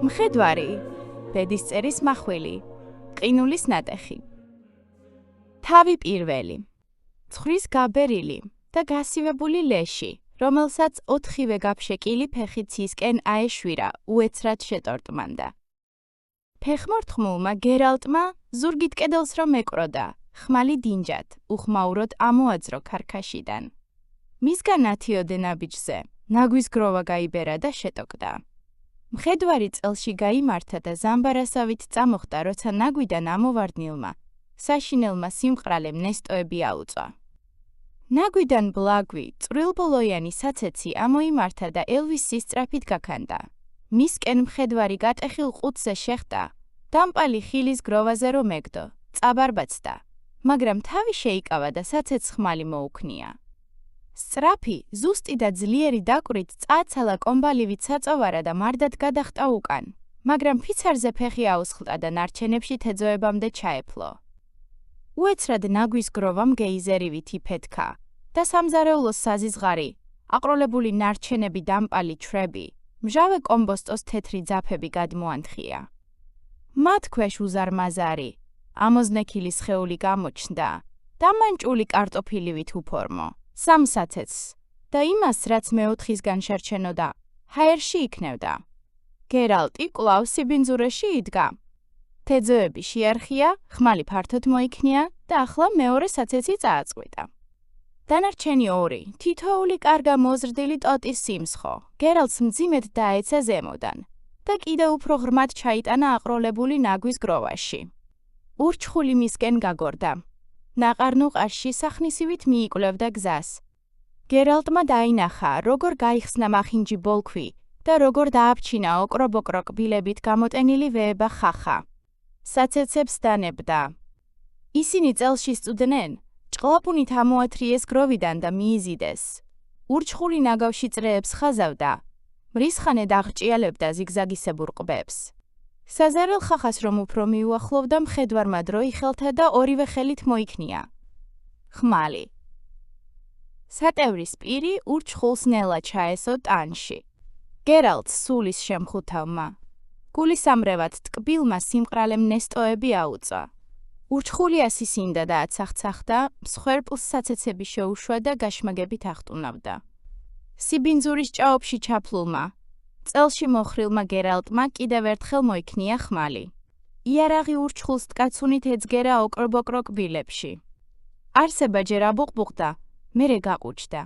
მხედვარი, ბედისწერის მახვილი, ყინულის ნატეხი. თავი პირველი, ცხვრის გაბერილი და გასივებული ლეში, რომელსაც 4-ვე გაფშეკილი ფეხი ცისკენ აეშვირა, უეცრად შეტორტმანდა. ფეხმორთმულმა გერალტმა ზურგით კედელს რომ ეკროდა, ხმალი დინჯად, უხმაუროდ ამოაძრო ქარქაშიდან. მისგან ათიოდე ნაბიჯზე, ნაგვის გროვა გაიბერა და შეტოკდა. მხედვარი წელში გაიმართა და ზამბარასავით წამოხდა, როცა ნაგვიდან ამოვარდნილმა, საშინელმა სიმყრალემ ნესტოები აუწვა. ნაგვიდან ბლაგვი, წვრილბოლოიანი საცეცი ამოიმართა და ელვისის სწრაფით გაქანდა. მისკენ მხედვარი გატეხილ ყუთზე შეხტა, დამპალი ხილის გროვაზე რომ ეგდო, წაბარბაცდა, მაგრამ თავი შეიკავა და საცეცს ხმალი მოუქნია. სწრაფი, ზუსტი და ძლიერი დაკვრით წააცალა კომბალივით საწოვარა და მარდად გადახტა უკან, მაგრამ ფიცარზე ფეხი აუსხლტა და ნარჩენებში თეძოებამდე ჩაეფლო. უეცრად ნაგვის გროვამ გეიზერივით იფეთქა და სამზარეულოს საზიზღარი, აყროლებული ნარჩენები დამპალი ჩვები, მჟავე კომბოსტოს თეთრი ძაფები გადმოანთხია. მათ ქვეშ უზარმაზარი, ამოზნექილი სხეული გამოჩნდა, დამანჭული კარტოფილივით უფორმო, სამსაცეცს და იმას, რაც მეოთხისგან შერჩენოდა, ჰაერში იქნევდა. გერალტი კვლავ სიბინძურეში იდგა. თეძოები შეარხია, ხმალი ფართოდ მოიქნია და ახლა მეორე საცეცი წააწყვიტა. დანარჩენი ორი, თითოეული კარგა მოზრდილი ტოტის სიმსხო, გერალტს მძიმედ დაეცა ზემოდან და კიდევ უფრო ღრმად ჩაიტანა აყროლებული ნაგვის გროვაში. ურჩხული მისკენ გაგორდა. ნაყარნუყარში სახნისივით მიიკვლევდა გზას. გერალტმა დაინახა, როგორ გაიხსნა მახინჯი ბოლქვი და როგორ დააფჩინა ოკრობოკრო კბილებით გამოტენილი ვეება ხახა. საცეცებს დანებდა. ისინი წელში სწუდნენ, ჭყლაპუნით ამოათრიეს გროვიდან და მიიზიდეს. ურჩხული ნაგავში წრეებს ხაზავდა, მრისხანედ აღჭიალებდა ზიგზაგისებურ ყბებს. საზარელ ხახას რომ უფრო მიუახლოვდა, მხედვარმა დრო იხელთა და ორივე ხელით მოიქნია. ხმალი. სატევრის პირი ურჩხულს ნელა ჩაესო ტანში. გერალტს სულის შემხუთავმა. გულისამრევად ტკბილმა სიმყრალემ ნესტოები აუწვა. ურჩხული ასისინდა და აცახცახდა, მსხვერპლს საცეცები შეუშვა და გაშმაგებით ახტუნავდა. სიბინძურის ჭაობში ჩაფლულმა, წელში მოხრილმა გერალტმა კიდევ ერთხელ მოიქნია ხმალი. იარაღი ურჩხულს ტკაცუნით ეძგერა ოკრობოკრო კბილებში. არსება ჯერ აბუყბუყდა, მერე გაყუჩდა.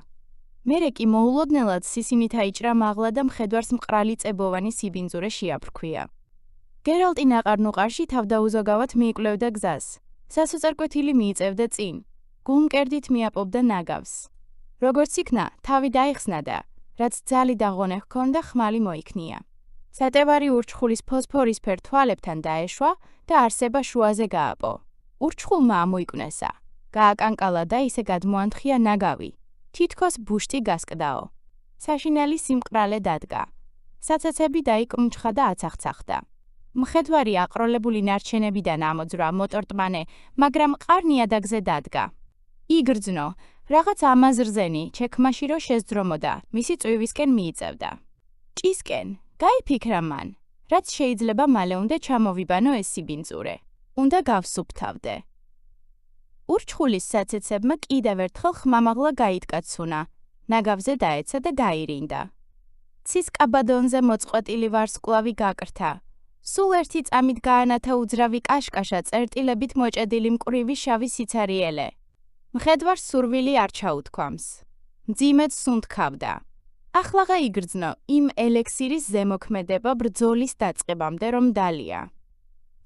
მერე კი მოულოდნელად სისინით აიჭრა მაღლა და მხედვარს მყრალი წებოვანი სიბინძურე შეაფრქვია. გერალტი ნაყარნუყარში თავდაუზოგავად მიიკვლევდა გზას. სასოწარკვეთილი მიიწევდა წინ, გულმკერდით მიაპობდა ნაგავს. როგორც იქნა, თავი დაიხსნა და, რაც ძალი დაღონე ჰქონდა, ხმალი მოიქნია. სატევარი ურჩხულის ფოსფორისფერ თვალებთან დაეშვა და არსება შუაზე გააპო. ურჩხულმა ამოიკვნესა, გააკანკალა და ისე გადმოანთხია ნაგავი. თითქოს ბუშტი გასკდაო. საშინელი სიმყრალე დადგა. საცეცები დაიკრუნჩხა და აცახცახდა. მხედვარი აყროლებული ნარჩენებიდან ამოძვრა მოტორტმანე, მაგრამ ყარნიადაგზე დადგა. იგრძნო, რაღაც ამაზრზენი, ჩექმაში რო შეძდრომოდა, მისი წვივისკენ მიიწევდა. ჭისკენ, გაიფიქრა მან, რაც შეიძლება მალე უნდა ჩამოვიბანო ეს სიბინძურე. უნდა გავსუფთავდე. ურჩხულის საცეცებმა კიდევ ერთხელ ხმამაღლა გაიტკაცუნა, ნაგავზე დაეცა და გაირინდა. ცის კაბადონზე მოწყვეტილი ვარსკვლავი გაკრთა. სულ ერთი წამით გაანათა უძრავი კაშკაშა წერტილებით მოჭედილი მკვრივი შავი სიცარიელე. მხედვარს სურვილი არ ჩაუთქვამს. მძიმედ სუნთქავდა. ახლაღა იგრძნო იმ ელექსირის ზემოქმედება ბრძოლის დაწყებამდე რომ დალია.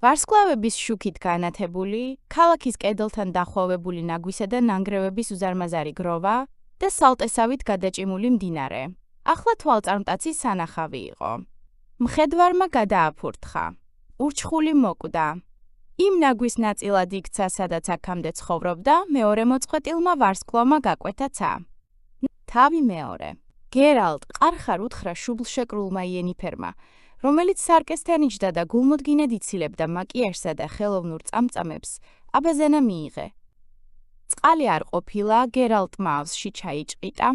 ვარსკვლავების შუქით განათებული, ქალაქის კედელთან დახვევებული ნაგვისა და ნანგრევების უზარმაზარი გროვა და სალტესავით გადაჭიმული მდინარე. ახლა თვალწარმტაცი სანახავი იყო. მხედვარმა გადააფურთხა. ურჩხული მოკვდა. იმ ნაგვის ნაწილად იქცა, სადაც აქამდე ცხოვრობდა, მეორე მოწყვეტილმა ვარსკვლავმა გაკვეთა ცა. თავი მეორე. გერალტ ყარხარ უთხრა შუბლშეკრულმა იენიფერმა, რომელიც სარკესთან იჯდა და გულმოდგინედ იცილებდა მაკიაჟსა და ხელოვნურ წამწამებს, აბაზანა მიიღე. წყალი არ ყოფილა, გერალტმა ავსში ჩაიჭყიტა.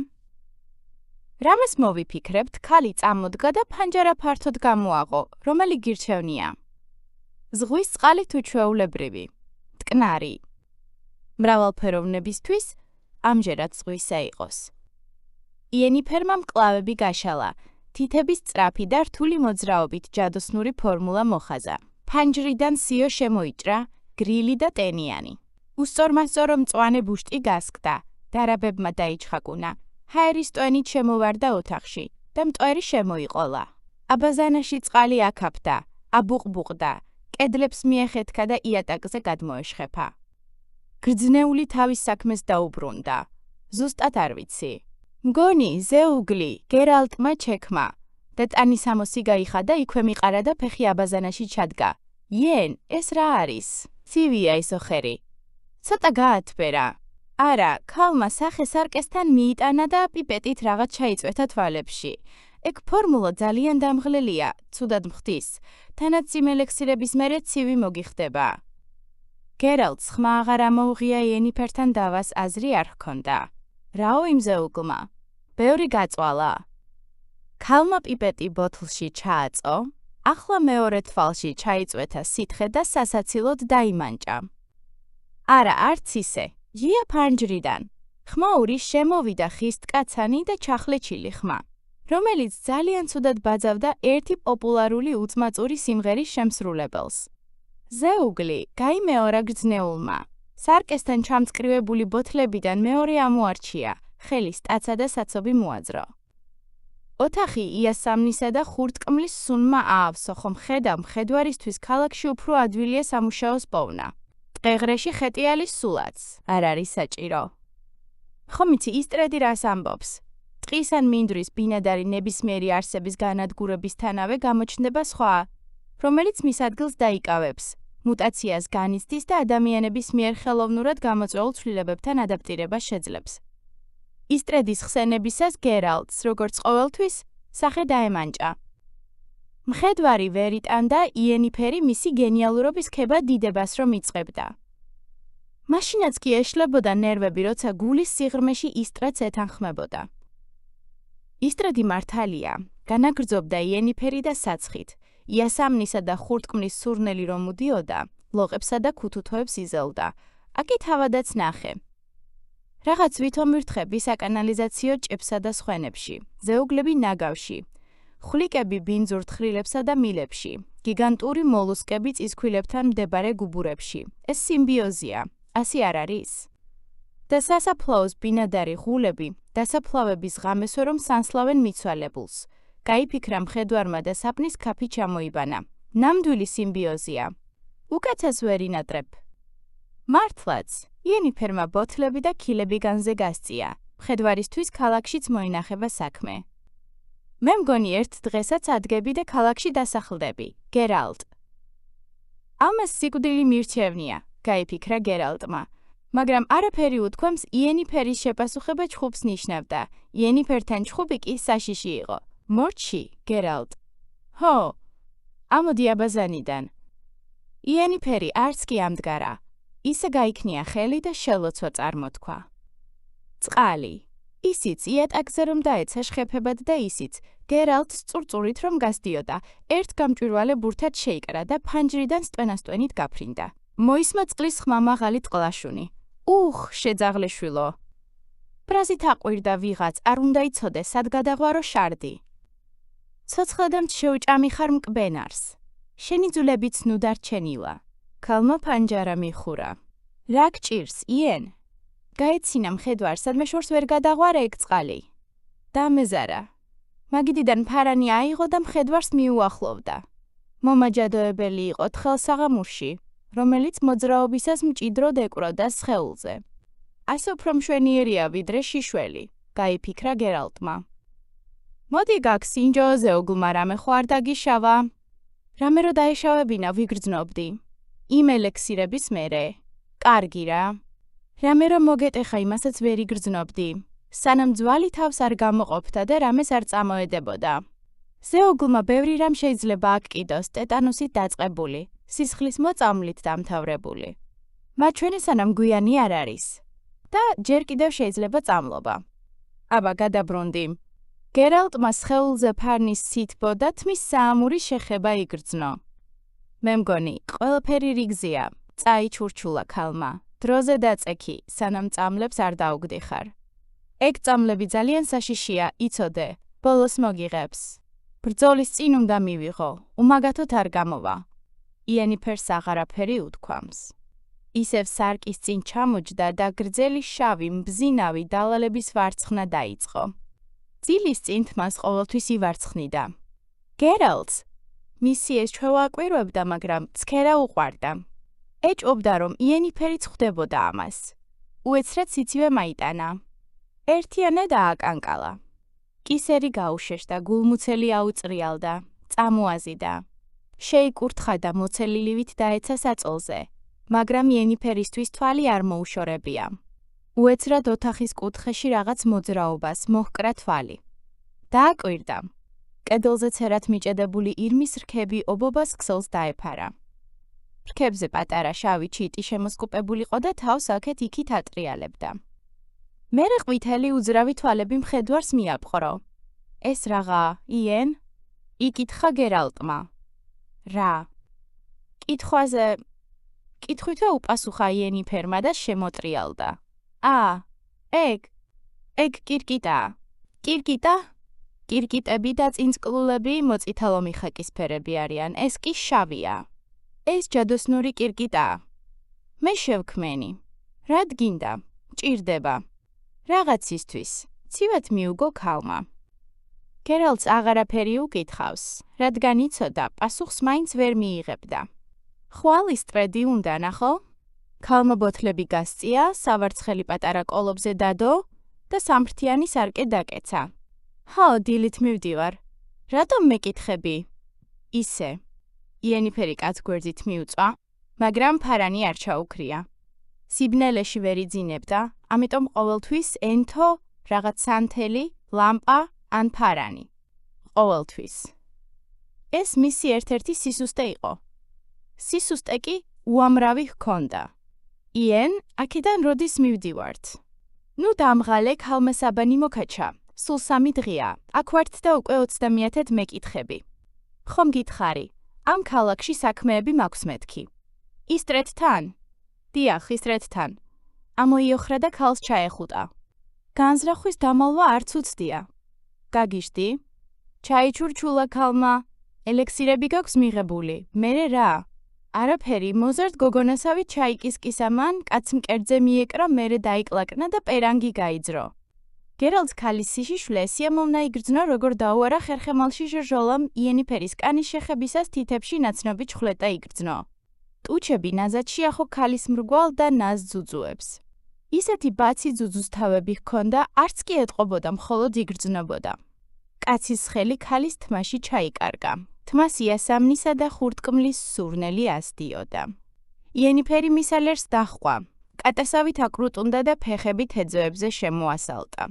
რამეს მოვიფიქრებთ, ქალი წამოდგა და ფანჯარა ფართოდ გამოაყო, რომელი გირჩევნია? ზღვის წყალი თუ ჩვეულებრივი? მტკნარი. მრავალფეროვნებისთვის ამჯერად ზღვისა იყოს. იენიფერმა მკლავები გაშალა, თითების სწრაფი და რთული მოძრაობით ჯადოსნური ფორმულა მოხაზა. ფანჯრიდან სიო შემოიჭრა, გრილი და ტენიანი. უსწორმასწორო მწვანე ბუშტი გასკდა, დარაბებმა დაიჩხაკუნა. ჰაერის ტვენით შემოვარდა ოთახში და მტვერი შემოიყოლა. აბაზანაში წყალი აკაფდა, აბუყბუყდა, კედლებს მიეხეთქა და იატაკზე გადმოეშხეფა. გრძნეული თავის საქმეს დაუბრუნდა. ზუსტად არ ვიცი. მგონი, ზეუგლი, გერალტმა ჩექმა და ტანისამოსი გაიხადა, იქვე მიყარა და ფეხი აბაზანაში ჩადგა. იენ, ეს რა არის? ცივია ეს ოხერი. ცოტა გაათბერა. არა, ქალმა სახე სარკესთან მიიტანა და პიპეტით რაღაც ჩაიწვეთა თვალებში. ეგ ფორმულა ძალიან დამღლელია, ცუდად მხდის. თანაც იმ ელექსირების მერე ცივი მოგიხდება. გერალტს ხმა აღარ ამოუღია იენიფერთან დავას აზრი არ ჰქონდა. რაო იმ ზეუგლმა? ბევრი გაწვალა. ქალმა პიპეტი ბოთლში ჩააწო, ახლა მეორე თვალში ჩაიწვეთა სითხე და სასაცილოდ დაიმანჭა. არა, არც ისე. ჟია ფანჯრიდან. ხმაური შემოვიდა ხისტკაცანი და ჩახლეჩილი ხმა, რომელიც ძალიან ცუდად ბაძავდა ერთი პოპულარული უწმაწური სიმღერის შემსრულებელს. ზეუგლი გაიმეორა გრძნეულმა. სარკესთან ჩამწკრივებული ბოთლებიდან მეორე ამოარჩია, ხელის ტაცა და საცობი მოაძრო. ოთახი იასამნისა და ხურტკმლის სუნმა აავსო, ხომ ხედავ მხედვარისთვის ქალაქში უფრო ადვილია სამუშაოს პოვნა. ტყეღრეში ხეტიალის სულაც არ არის საჭირო. ხომ იცი ისტრედი რას ამბობს? ტყის ან მინდვრის ბინადარი ნებისმიერი არსების განადგურებისთანავე გამოჩნდება სხვა, რომელიც მის ადგილს დაიკავებს, მუტაციას განიცდის და ადამიანების მიერ ხელოვნურად გამოწვეულ ცვლილებებთან ადაპტირებას შეძლებს. ისტრედის ხსენებისას გერალტს, როგორც ყოველთვის, სახე დაემანჭა. მხედვარი ვერ იტანდა იენიფერი მისი გენიალურობის ქება დიდებას რომ იწყებდა. მაშინაც კი ეშლებოდა ნერვები, როცა გულის სიღრმეში ისტრედს ეთანხმებოდა. ისტრედი მართალია, განაგრძობდა იენიფერი და საცხით, იასამნისა და ხურტკმლის სურნელი რომ მუდიოდა, ლოყებსა და ქუთუთოებს იზელდა, აკი თავადაც ნახე. რაღაც ვითომირთხები საკანალიზაციო ჭებსა და სხვენებში, ზეუგლები ნაგავში, ხვლიკები ბინძურ თხრილებსა და მილებში, გიგანტური მოლუსკები წისქვილებთან მდებარე გუბურებში. ეს სიმბიოზია, ასე არ არის? და სასაფლაოს ბინადარი ღულები, დასაფლავების ღამესო რომ სანსლავენ მიცვალებულს. გაიფიქრა მხედვარმა და საპნის ქაფი ჩამოიბანა. ნამდვილი სიმბიოზია. უკაცას ვერ ინატრებ. მართლაც, იენიფერმა ბოთლები და ქილები განზე გასწია. მხედვარისთვის ქალაქშიც მოინახება საქმე. მე მგონი ერთ დღესაც ადგები და ქალაქში დასახლდები, გერალტ. ამას სიკვდილი მირჩევნია, გაიფიქრა გერალტმა. მაგრამ არაფერი უთქვამს იენიფერის შეპასუხება ჩხუბს ნიშნავდა. იენიფერთან ჩხუბი კი საშიში იყო. მორჩი, გერალტ. ჰო, ამოდი აბაზანიდან. იენიფერი არც კი ამდგარა. ისე გაიქნია ხელი და შელოცვა წარმოთქვა. წყალი. ისიც იატაკზე რომ დაეცა შხეფებად და ისიც გერალტს წურწურით რომ გასდიოდა, ერთ გამჭვირვალე ბურთად შეიკრა და ფანჯრიდან სტვენასტვენით გაფრინდა. მოისმა წყლის ხმა მაღალი ტყლაშუნი. შეძაღლეშვილო. ბრაზით აყვირდა ვიღაც, არ უნდა იცოდე, სად გადაღვარო შარდი. ცოცხლადამთ შეუჭამი ხარ მკბენარს. შენი ძულებიც ნუ დარჩენილა. ქალმა ფანჯარა მიხურა. რა გჭირს, იენ? გაეცინა მხედვარს, სადმე შორს ვერ გადაღვარე ეგ წყალი. დამეზარა. მაგიდიდან ფარანი აიღო და მხედვარს მიუახლოვდა. მომაჯადოებელი იყო თხელსაღამურში, რომელიც მოძრაობისას მჭიდროდ ეკვროდა სხეულზე. ასე უფრო მშვენიერია ვიდრე შიშველი, გაიფიქრა გერალტმა. მოდი გაგსინჯო ზეუგლმა რამე ხო არ დაგიშავა? რამე რო დაეშავებინა ვიგრძნობდი. იმ ელექსირების მერე. კარგი რა. რამე რომ მოგეტეხა იმასაც ვერ იგრძნობდი. სანამ ძვალი თავს არ გამოყოფდა და რამეს არ წამოედებოდა. ზეუგლმა ბევრი რამ შეიძლება აკიდოს ტეტანუსით დაწყებული, სისხლის მოწამვლით დამთავრებული. მათ ჩვენესანამ გვიანი არ არის. და ჯერ კიდევ შეიძლება წამლობა. აბა გადაბრუნდი. გერალტმა სხეულზე ფარნის სითბო და თმის საამური შეხება იგრძნო. მე მგონი, ყველაფერი რიგზია, წაიჩურჩულა ქალმა. დროზე დაწექი, სანამ წამლებს არ დაუგდიხარ. ეგ წამლები ძალიან საშიშია, იცოდე, ბოლოს მოგიღებს. ბრძოლის წინ უნდა მივიღო, უმაგათოდ არ გამოვა. იენიფერს აღარაფერი უთქვამს. ისევ სარკის წინ ჩამოჯდა და გრძელი შავი მბზინავი დალალების ვარცხნა დაიწყო. ძილის წინ თმას ყოველთვის ივარცხნიდა. გერალტს მისი ეს ჩვევა აკვირვებდა, მაგრამ ცქერა უყვარდა. ეჭვობდა, რომ იენიფერიც ხვდებოდა ამას. უეცრად სიცივე მაიტანა. ერთიანად ააკანკალა. კისერი გაუშეშ და გულმუცელი აუწრიალდა, წამოაზიდა. შეიკურთხა და მოცელილივით დაეცა საწოლზე, მაგრამ იენიფერისთვის თვალი არ მოუშორებია. უეცრად ოთახის კუთხეში რაღაც მოძრაობას მოჰკრა თვალი. დააკვირდა. კედელზე ცერად მიჭედებული ირმის რქები ობობას ქსელს დაეფარა. რქებზე პატარა შავი ჩიტი შემოსკუპებულიყო და თავს აქეთ-იქით ატრიალებდა. მერე ყვითელი უძრავი თვალები მხედვარს მიაპყრო. ეს რაღაა, იენ? იკითხა გერალტმა. რა? კითხვითა უპასუხა იენიფერმა და შემოტრიალდა. ეგ კირკიტაა. კირკიტა? კირკიტები და წინწკლულები მოწითალო მიხაკისფერები არიან, ეს კი შავია. ეს ჯადოსნური კირკიტაა. მე შევქმენი. რად გინდა? ჭირდება. რაღაცისთვის. ცივად მიუგო ქალმა. გერალტს აღარაფერი უკითხავს, რადგან იცოდა, პასუხს მაინც ვერ მიიღებდა. ხვალის ტრედი უნდა ნახო? ქალმა ბოთლები გასწია, სავარცხელი პატარა კოლობზე დადო და სამფრთიანი სარკე დაკეცა. ჰაო, დილით მივდივარ. რატომ მეკითხები? ისე. იენიფერი კაც გვერდით მიუწვა, მაგრამ ფარანი არ ჩაუქრია. სიბნელეში ვერ იძინებდა, ამიტომ ყოველთვის ენთო, რაღაც სანთელი, ლამპა ან ფარანი. ყოველთვის. ეს მისი ერთ-ერთი სისუსტე იყო. სისუსტე კი უამრავი ჰქონდა. იენ, აქედან როდის მივდივართ? ნუ დამღალე, ქალმა საბანი მოკაჩა. სულ 3 დღეა. აქ ვართ და უკვე 30-ად მეკითხები. ხომ გითხარი? ამ ქალაქში საქმეები მაქვს მეთქი. ისტრეთთან? დიახ, ისტრეთთან. ამოიოხრა და ქალს ჩაეხუტა. განზრახვის დამალვა არც უცდია. გაგიჟდი? ჩაიჩურჩულა ქალმა. ელექსირები გაქვს მიღებული. მერე რა? არაფერი, მოზარდ გოგონასავი ჩაიკისკისა მან, კაც მკერდზე მიეკრა, მერე დაიკლაკნა და პერანგი გაიძრო. გერალტს ქალის სიშიშვლე სიამოვნა იგრძნო, როგორ დაუარა ხერხემალში ჟრჟოლამ იენიფერის კანის შეხებისას თითებში ნაცნობი ჩხვლეტა იგრძნო. ტუჩები ნაზად შეახო ქალის მრგვალ და ნაზ ძუძუებს. ისეთი ბაცი ძუძუს თავები ჰქონდა, არც კი ეტყობოდა, მხოლოდ იგრძნობოდა. კაცის ხელი ქალის თმაში ჩაიკარგა. თმას იასამნისა და ხურტკმლის სურნელი ასდიოდა. იენიფერი მისალერს დაჰყვა. კატასავით აკრუტუნდა და ფეხებით ეძოებზე შემოასალტა.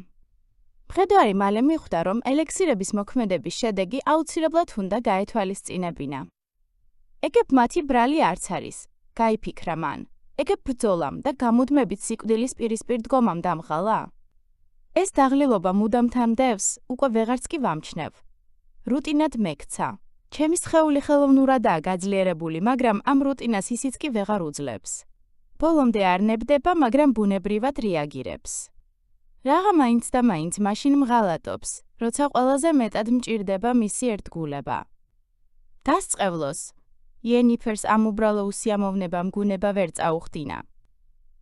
მხედვარი მალე მიხვდა, რომ ელექსირების მოქმედების შედეგი აუცილებლად უნდა გაეთვალისწინებინა. ეგებ მათი ბრალი არც არის, გაიფიქრა მან. ეგებ ბრძოლამ და გამუდმებით სიკვდილის პირისპირ დგომამ დამღალა. ეს დაღლილობა მუდამ თამდევს, უკვე ვეღარც კი ვამჩნევ. რუტინად მეკცა. ჩემი სხეული ხელოვნურადაა გაძლიერებული, მაგრამ ამ რუტინას ისიც კი ვეღარ უძლებს. ბოლომდე არ ნებდება, მაგრამ ბუნებრივად რეაგირებს. რაღა მაინც და მაინც მაშინ მღალატობს, როცა ყველაზე მეტად მჭირდება მისი ერთგულება. დასწყევლოს, იენიფერს ამ უბრალო უსიამოვნებამ გუნება ვერ წაუხდინა.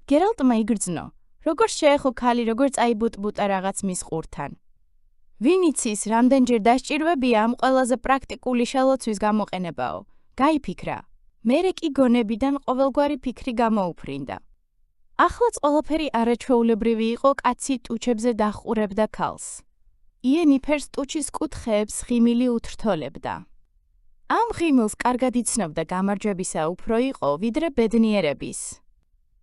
გერალტმა იგრძნო, როგორ შეეხო ქალი, როგორ წაიბუტბუტა რაღაც მის ყურთან. ვინ იცის, რამდენჯერ დასჭირვებია ამ ყველაზე პრაქტიკული შელოცვის გამოყენებაო, გაიფიქრა. მერე კი გონებიდან ყოველგვარი ფიქრი გამოუფრინდა. ახლაც ყველაფერი არაჩვეულებრივი იყო, კაცი ტუჩებზე დახურებდა ქალს. იენიფერს ტუჩის კუთხეებს ღიმილი უთრთოლებდა. ამ ღიმილს კარგად იცნობდა გამარჯვებისა უფრო იყო, ვიდრე ბედნიერების.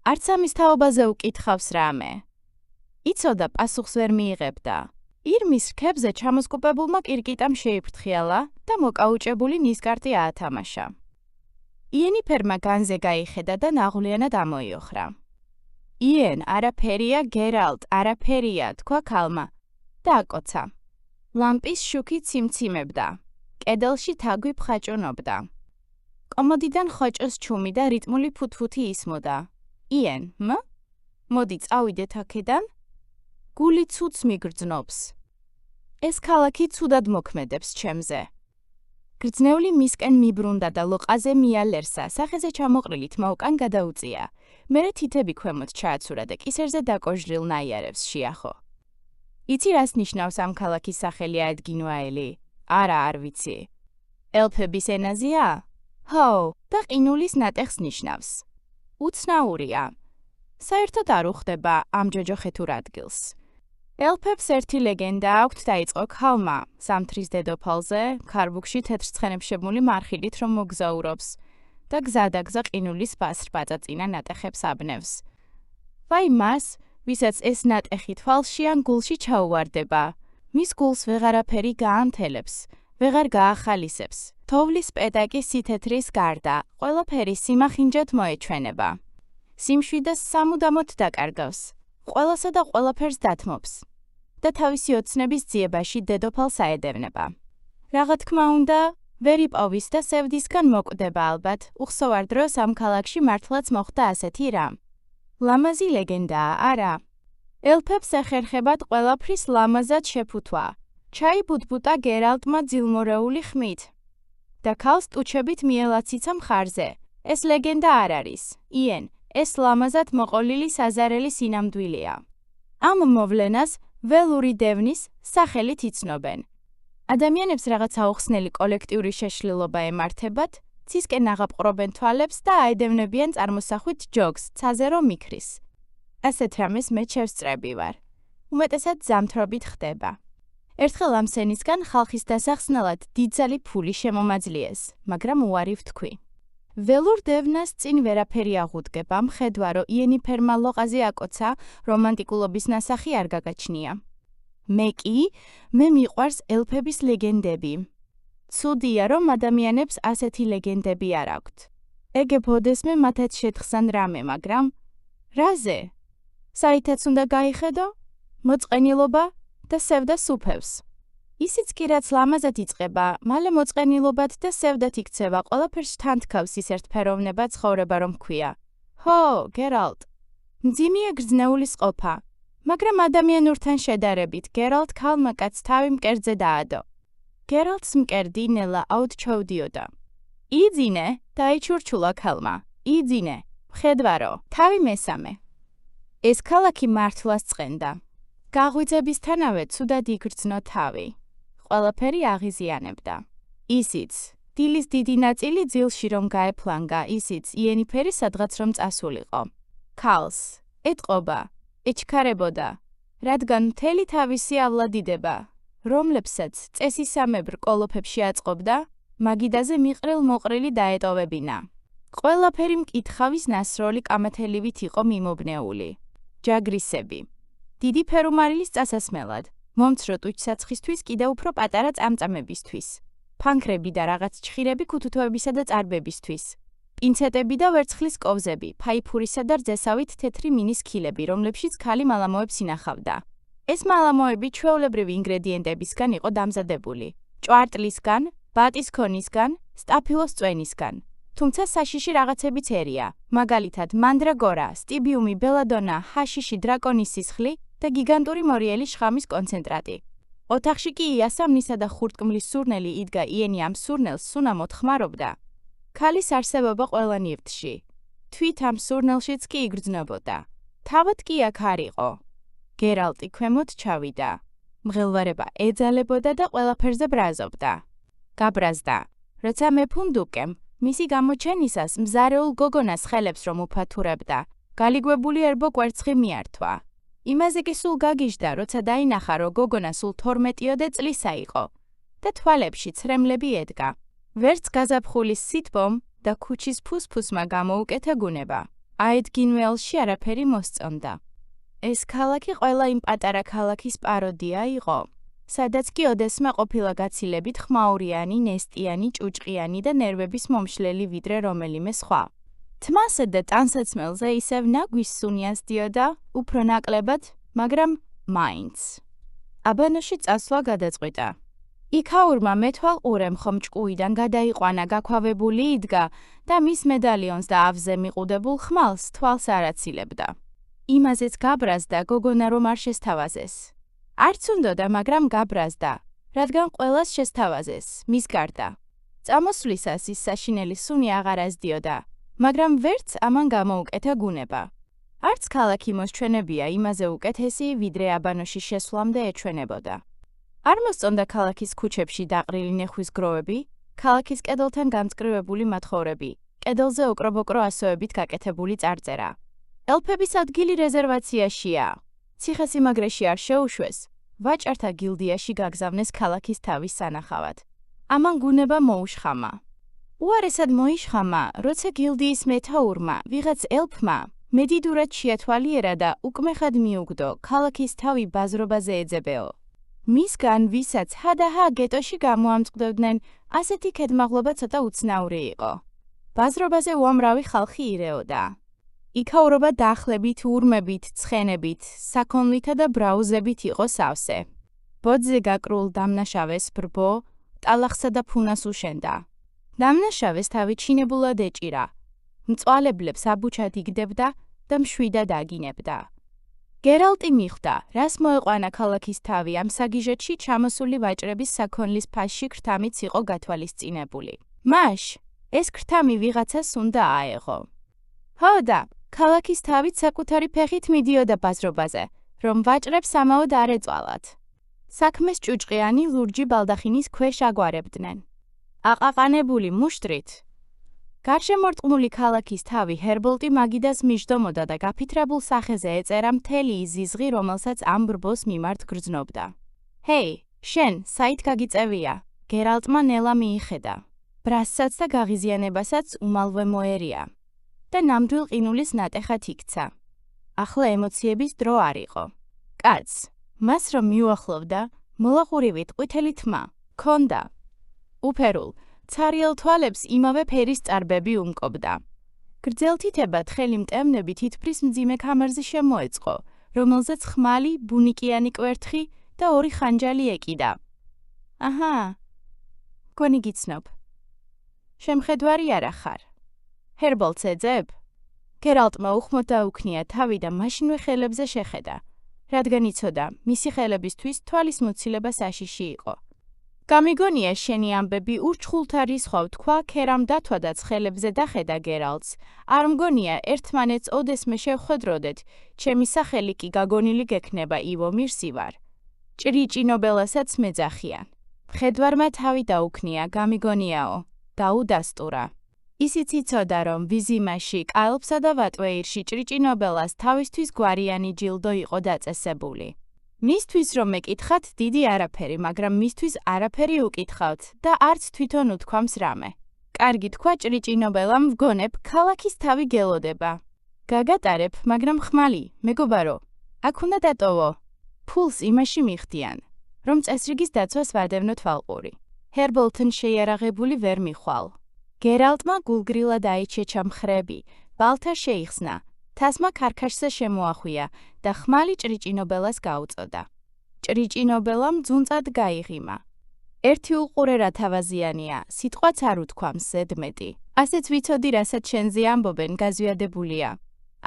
არც ამის თაობაზე უკითხავს რამე. იცოდა, პასუხს ვერ მიიღებდა. ირმის რქებზე ჩამოსკუპებულმა კირკიტამ შეიფრთხიალა და მოკაუჭებული ნისკარტი აათამაშა. იენიფერმა განზე გაიხედა და ნაღვლიანად ამოიოხრა. იენ, არაფერია, გერალტ, არაფერია, თქვა ქალმა და აკოცა. ლამპის შუქი ციმციმებდა. კედელში თაგვი ფხაჭუნობდა. კომოდიდან ხოჭოს ჩუმი და რიტმული ფუთფუთი ისმოდა. იან, მოდი წავიდეთ აქედან? გული ცუდს მიგრძნობს. ეს ქალაქი ცუდად მოქმედებს ჩემზე. გრძნეული მისკენ მიბრუნდა და ლოყაზე მიალერსა, სახეზე ჩამოყრილი თმა უკან გადაუწია. მერე თითები ქვემოთ ჩააცურა და კისერზე დაკოჟრილ ნაიარევს შეახო. იცი რას ნიშნავს ამ ქალაქის სახელი ადგინვაელი? არა, არ ვიცი. ელფების ენაზეა? ჰო, და ყინულის ნატეხს ნიშნავს. უცნაურია. საერთოდ არ უხდება ამ ჯოჯოხეთურ ადგილს. ელფებს ერთი ლეგენდა აქვთ დაიწყო ქალმა, სამთრის დედოფალზე, ქარბუქში თეთრცხენებშებული მარხილით რომ მოგზაურობს და გზადაგზა ყინულის ბასრბაწაწინა ნატეხებს აბნევს. ვაი მას, ვისაც ეს ნატეხი თვალში ან გულში ჩაუვარდება. მის გულს ვეღარაფერი გაანთელებს, ვეღარ გაახალისებს. თოვლის პედაკი სითეთრის გარდა, ყველაფერი სიმახინჯად მოეჩვენება. სიმშვიდას სამუდამოდ დაკარგავს, ყველასა და ყველაფერს დათმობს და თავისი ოცნების ძიებაში დედოფალს აედევნება. რაღა თქმა უნდა, ვერ იპოვის და სევდისგან მოკვდება ალბათ, უხსოვარ დროს ამ ქალაქში მართლაც მოხდა ასეთი რამ. ლამაზი ლეგენდაა, არა? ელფებს ეხერხებათ ყველაფრის ლამაზად შეფუთვა. ჩაიბუთბუტა გერალტმა ძილმორეული ხმით და ქალს ტუჩებით მიელაციცა მხარზე. ეს ლეგენდა არ არის, იან, ეს ლამაზად მოყოლილი საზარელი სინამდვილეა. ამ მოვლენას ველური დევნის სახელით იცნობენ. ადამიანებს რაღაცა უხსნელი კოლექტიური შეშლილობა ემართებათ, ცისკენ აღაპყრობენ თვალებს და აედევნებიან წარმოსახვით ჯოგს, ცაზე რომ მიქრის. ასეთ რამეს მე შევსწრები ვარ. უმეტესად ზამთრობით ხდება. ერთხელ ამ სენისგან ხალხის დასახსნელად დიდძალი ფული შემომაძლიეს, მაგრამ უარი ვთქვი. ველურ დევნას წინ ვერაფერი აღუდგება, მხედვა რომ იენიფერმა ლოყაზე აკოცა, რომანტიკულობის ნასახი არ გაგაჩნია. მე მიყვარს ელფების ლეგენდები. ცუდია, რომ ადამიანებს ასეთი ლეგენდები არ აქვთ. ეგებოდესმე მათაც შეთხსან რამე, მაგრამ რაზე? საითაც უნდა გაიხედო? მოწყენილობა და სევდა სუფევს. ისიც კი რაც ლამაზად იწყება, მალე მოწყენილობად და სევდათ იქცევა, ყველაფერს თან თქავს ის ერთფეროვნება ცხოვრება რომ ქვია. ჰო, გერალტ. მძიმეა გრძნეულის ყოფა, მაგრამ ადამიანურთან შედარებით გერალტ ქალმა კაცს თავი მკერდზე დაადო. გერალტს მკერდი ნელა აუთ ჩაუდიოდა. იძინე, დაიჩურჩულა ქალმა. იძინე, მხედვარო, თავი მესამე. ეს ქალაქი მართლას წყენდა. გაღვიძებისთანავე ცუდად იგრძნო თავი. ყველაფერი აღიზიანებდა. ისიც, დილის დიდი ნაწილი ძილში რომ გაეფლანგა, ისიც იენიფერი სადღაც რომ წასულიყო. ქალს ეტყობა, ეჩქარებოდა, რადგან მთელი თავისი ავლადიდება, რომლებსაც წესისამებრ კოლოფებში აწყობდა, მაგიდაზე მიყრილ-მოყრილი დაეტოვებინა. ყველაფერი მკითხავის ნასროლი კამათელივით იყო მიმობნეული. ჯაგრისები. დიდი ფერუმარილის წასასმელად, მომცრო ტუჩსაცხისთვის კიდევ უფრო პატარა წამწამებისთვის. ფანქრები და რაღაც ჩხირები ქუთუთოებისა და წარბებისთვის. პინცეტები და ვერცხლის კოვზები, ფაიფურისა და რძესავით თეთრი მინის ქილები, რომლებშიც ქალი მალამოებს ინახავდა. ეს მალამოები ჩვეულებრივი ინგრედიენტებისგან იყო დამზადებული. ჭვარტლისგან, ბატის ქონისგან, სტაფილოს წვენისგან. თუმცა საშიში რაღაცებიც ერია, მაგალითად მანდრაგორა, სტიბიუმი, ბელადონა, ჰაშიში, დრაკონის სისხლი და გიგანტური მორიელი შხამის კონცენტრატი. ოთახში კი იასამნისა და ხურტკმლის სურნელი იდგა იენი ამ სურნელს სუნამოდ ხმარობდა. ქალის არსებობა ყველა ნივთში. თვით ამ სურნელშიც კი იგრძნობოდა. თავად კი აქ არ იყო. გერალტი ქვემოთ ჩავიდა. მღელვარება ეძალებოდა და ყველაფერზე ბრაზობდა. გაბრაზდა, როცა მეფუნდუკემ მისი გამოჩენისას მზარეულ გოგონას ხელებს რომ უფათურებდა, გალიგვებული ერბო კვერცხი მიართვა. იმაზე კი სულ გაგიჟდა, როცა დაინახა, რომ გოგონა სულ 12-ოდე წლისა იყო და თვალებში ცრემლები ედგა. ვერც გაზაფხულის სითბომ და ქუჩის ფუსფუსმა გამოუკეთა გუნება. აედგინველში არაფერი მოსწონდა. ეს ქალაქი ყველა იმ პატარა ქალაქის პაროდია იყო, სადაც კი ოდესმე ყოფილა გაცილებით ხმაურიანი, ნესტიანი, ჭუჭყიანი და ნერვების მომშლელი ვიდრე რომელიმე სხვა. თმასა და ტანსაცმელზე ისევ ნაგვის სუნი ასდიოდა, უფრო ნაკლებად, მაგრამ მაინც. აბანოში წასვლა გადაწყვიტა. იქაურმა მეთვალ ყურემ ხომ ჭკუიდან გადაიყვანა გაქვავებული იდგა და მის მედალიონს და ავზე მიყუდებულ ხმალს თვალს არ აცილებდა. იმაზეც გაბრაზდა გოგონა რომ არ შესთავაზეს. არც უნდოდა, მაგრამ გაბრაზდა, რადგან ყველას შესთავაზეს, მის გარდა. წამოსვლისას ის საშინელი სუნი აღარ ასდიოდა, მაგრამ ვერც ამან გამოუკეთა გუნება. არც ქალაქი მოსჩვენებია იმაზე უკეთესი, ვიდრე აბანოში შესვლამდე ეჩვენებოდა. არ მოსწონდა ქალაქის ქუჩებში დაყრილი ნეხვის გროვები, ქალაქის კედელთან გამწკრივებული მათხოვრები, კედელზე ოკრობოკრო ასოებით გაკეთებული წარწერა. ელფების ადგილი რეზერვაციაშია. ციხესიმაგრეში არ შეუშვეს, ვაჭართა გილდიაში გაგზავნეს ქალაქის თავის სანახავად. ამან გუნება მოუშხამა. უარესად მოიშხამა, როცა გილდიის მეთაურმა, ვიღაც ელფმა, მედიდურად შეათვალიერა და უკმეხად მიუგდო ქალაქის თავი ბაზრობაზე ეძებეო. მისგან, ვისაც ჰადაჰა გეტოში გამოამწყდებდნენ, ასეთი ქედმაღლობა ცოტა უცნაური იყო. ბაზრობაზე უამრავი ხალხი ირეოდა. იქაურობა დახლებით, ურმებით, ცხენებით, საქონლითა და ბრაუზებით იყო სავსე. ბოძზე გაკრულ დამნაშავეს ბრბო, ტალახსა და ფუნას უშენდა. დამნაშავეს თავი ჩინებულად ეჭირა. მწვალებლებს აბუჩად იგდებდა და მშვიდად აგინებდა. გერალტი მიხვდა, რას მოეყვანა ქალაქის თავი ამ საგიჟეთში ჩამოსული ვაჭრების საქონლის ფასში ქრთამიც იყო გათვალისწინებული. მაშ, ეს ქრთამი ვიღაცას უნდა აეღო. ჰოდა, ქალაქის თავით საკუთარი ფეხით მიდიოდა ბაზრობაზე, რომ ვაჭრებს ამაოდ არ ეწვალათ. საქმეს ჭუჭყიანი ლურჯი ბალდახინის ქვეშ აგვარებდნენ. აყაყანებული მუშტრით. გარშემორტყმული ქალაქის თავი ჰერბოლტი მაგიდას მიჯდომოდა და გაფითრებულ სახეზე ეწერა მთელი ის ზიზღი, რომელსაც ამ ბრბოს მიმართ გრძნობდა. ჰეი, შენ, საით გაგიწევია? გერალტმა ნელა მიიხედა. ბრასსაც და გაღიზიანებასაც უმალვე მოერია. და ნამდვილ ყინულის ნატეხად იქცა. ახლა ემოციების დრო არ იყო. კაცს, მას რომ მიუახლოვდა, მოლაყურივით ყვითელი თმა, ქონდა. უფერულ, ცარიელ თვალებს იმავე ფერის წარბები უმკობდა. გრძელთითება თხელი მტევნები თითფრის მძიმე ქამარზე შემოეწყო, რომელზეც ხმალი, ბუნიკიანი კვერთხი და ორი ხანჯალი ეკიდა. აჰა, გონი გიცნობ. შემხედვარი არა ხარ. ჰერბოლტს ეძებ? გერალტმა უხმოდ დაუქნია თავი და მაშინვე ხელებზე შეხედა, რადგან იცოდა, მისი ხელებისთვის თვალის მოცილება საშიში იყო. გამიგონია შენი ამბები ურჩხულთა რისხვავ თქვა ქერამ დათვადაც ხელებზე დახედა გერალტს. არ მგონია ერთმანეთს ოდესმე შევხვედროდეთ, ჩემი სახელი კი გაგონილი გექნება ივო მირსივარ. ჭრიჭინობელასაც მეძახიან. მხედვარმა თავი დაუქნია, გამიგონიაო, დაუდასტურა. ისიც იცოდა, რომ ვიზიმაში, კალბსა და ვატვეირში ჭრიჭინობელას თავისთვის გვარიანი ჯილდო იყო დაწესებული. მისთვის რომ მეკითხათ, დიდი არაფერი, მაგრამ მისთვის არაფერი უკითხავთ და არც თვითონ უთქვამს რამე. კარგი თქვა ჭრიჭინობელამ, ვგონებ, ქალაქის თავი გელოდება. გაგატარებ, მაგრამ ხმალი, მეგობარო, აქ უნდა დატოვო. ფულს იმაში მიხდიან, რომ წესრიგის დაცვას ვადევნო თვალყური. ჰერბოლტთან შეიარაღებული ვერ მიხვალ. გერალტმა გულგრილად აიჩეჩა მხრები, ბალთა შეიხსნა. თასმა ქარქაშზე შემოახვია და ხმალი ჭრიჭინობელას გაუწოდა. ჭრიჭინობელამ ძუნწად გაიღიმა. ერთი უყურერა თავაზიანია, სიტყვაც არ უთქვამს ზედმეტი. ასეც ვიცოდი, რასაც შენზე ამბობენ, გაზვიადებულია.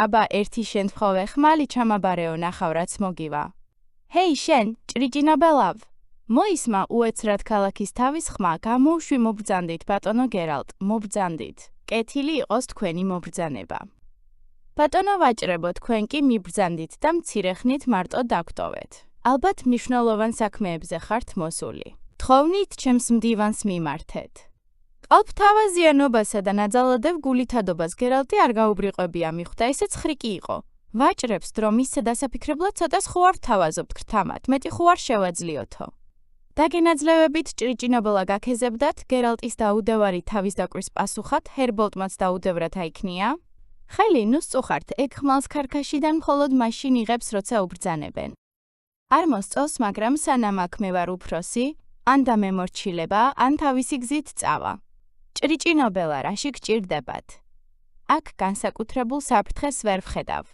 აბა, ერთი შენთხოვე ხმალი ჩამაბარეო ნახავ, რაც მოგივა. ჰეი, შენ, ჭრიჭინობელავ! მოისმა უეცრად ქალაქის თავის ხმა, გამოუშვი მობრძანდით, ბატონო გერალტ, მობრძანდით. კეთილი იყოს თქვენი მობრძანება. ბატონო ვაჭრებო, თქვენ კი მიბრძანდით და მცირე ხნით მარტო დაგტოვეთ. ალბათ მნიშვნელოვან საქმეებზე ხართ მოსული. თხოვნით ჩემს მდივანს მიმართეთ. ყალბთავაზიანობასა და ნაძალადევ გულითადობას გერალტი არ გაუბრიყვებია მიხვდა, ესეც ხრიკი იყო. ვაჭრებს დრო მისცე დასაფიქრებლად ცოტას ხო არ ვთავაზობთ ქრთამად, მეტი ხო არ შევაძლიოთო. დაგენაძლევებით ჭრიჭინებლა გაქეზებდათ, გერალტის დაუდევარი თავის დაკვრის პასუხად, ჰერბოლტმაც დაუდევრად აიქნია. ხელი, ნუ სწუხართ, ეგ ხმალს ქარქაშიდან მხოლოდ მაშინ იღებს, როცა უბრძანებენ. არ მოსწონს, მაგრამ სანამ აქ მე ვარ უფროსი, ან დამემორჩილება, ან თავისი გზით წავა. ჭრიჭინობელა, რაში გჭირდებათ? აქ განსაკუთრებულ საფრთხეს ვერ ვხედავ.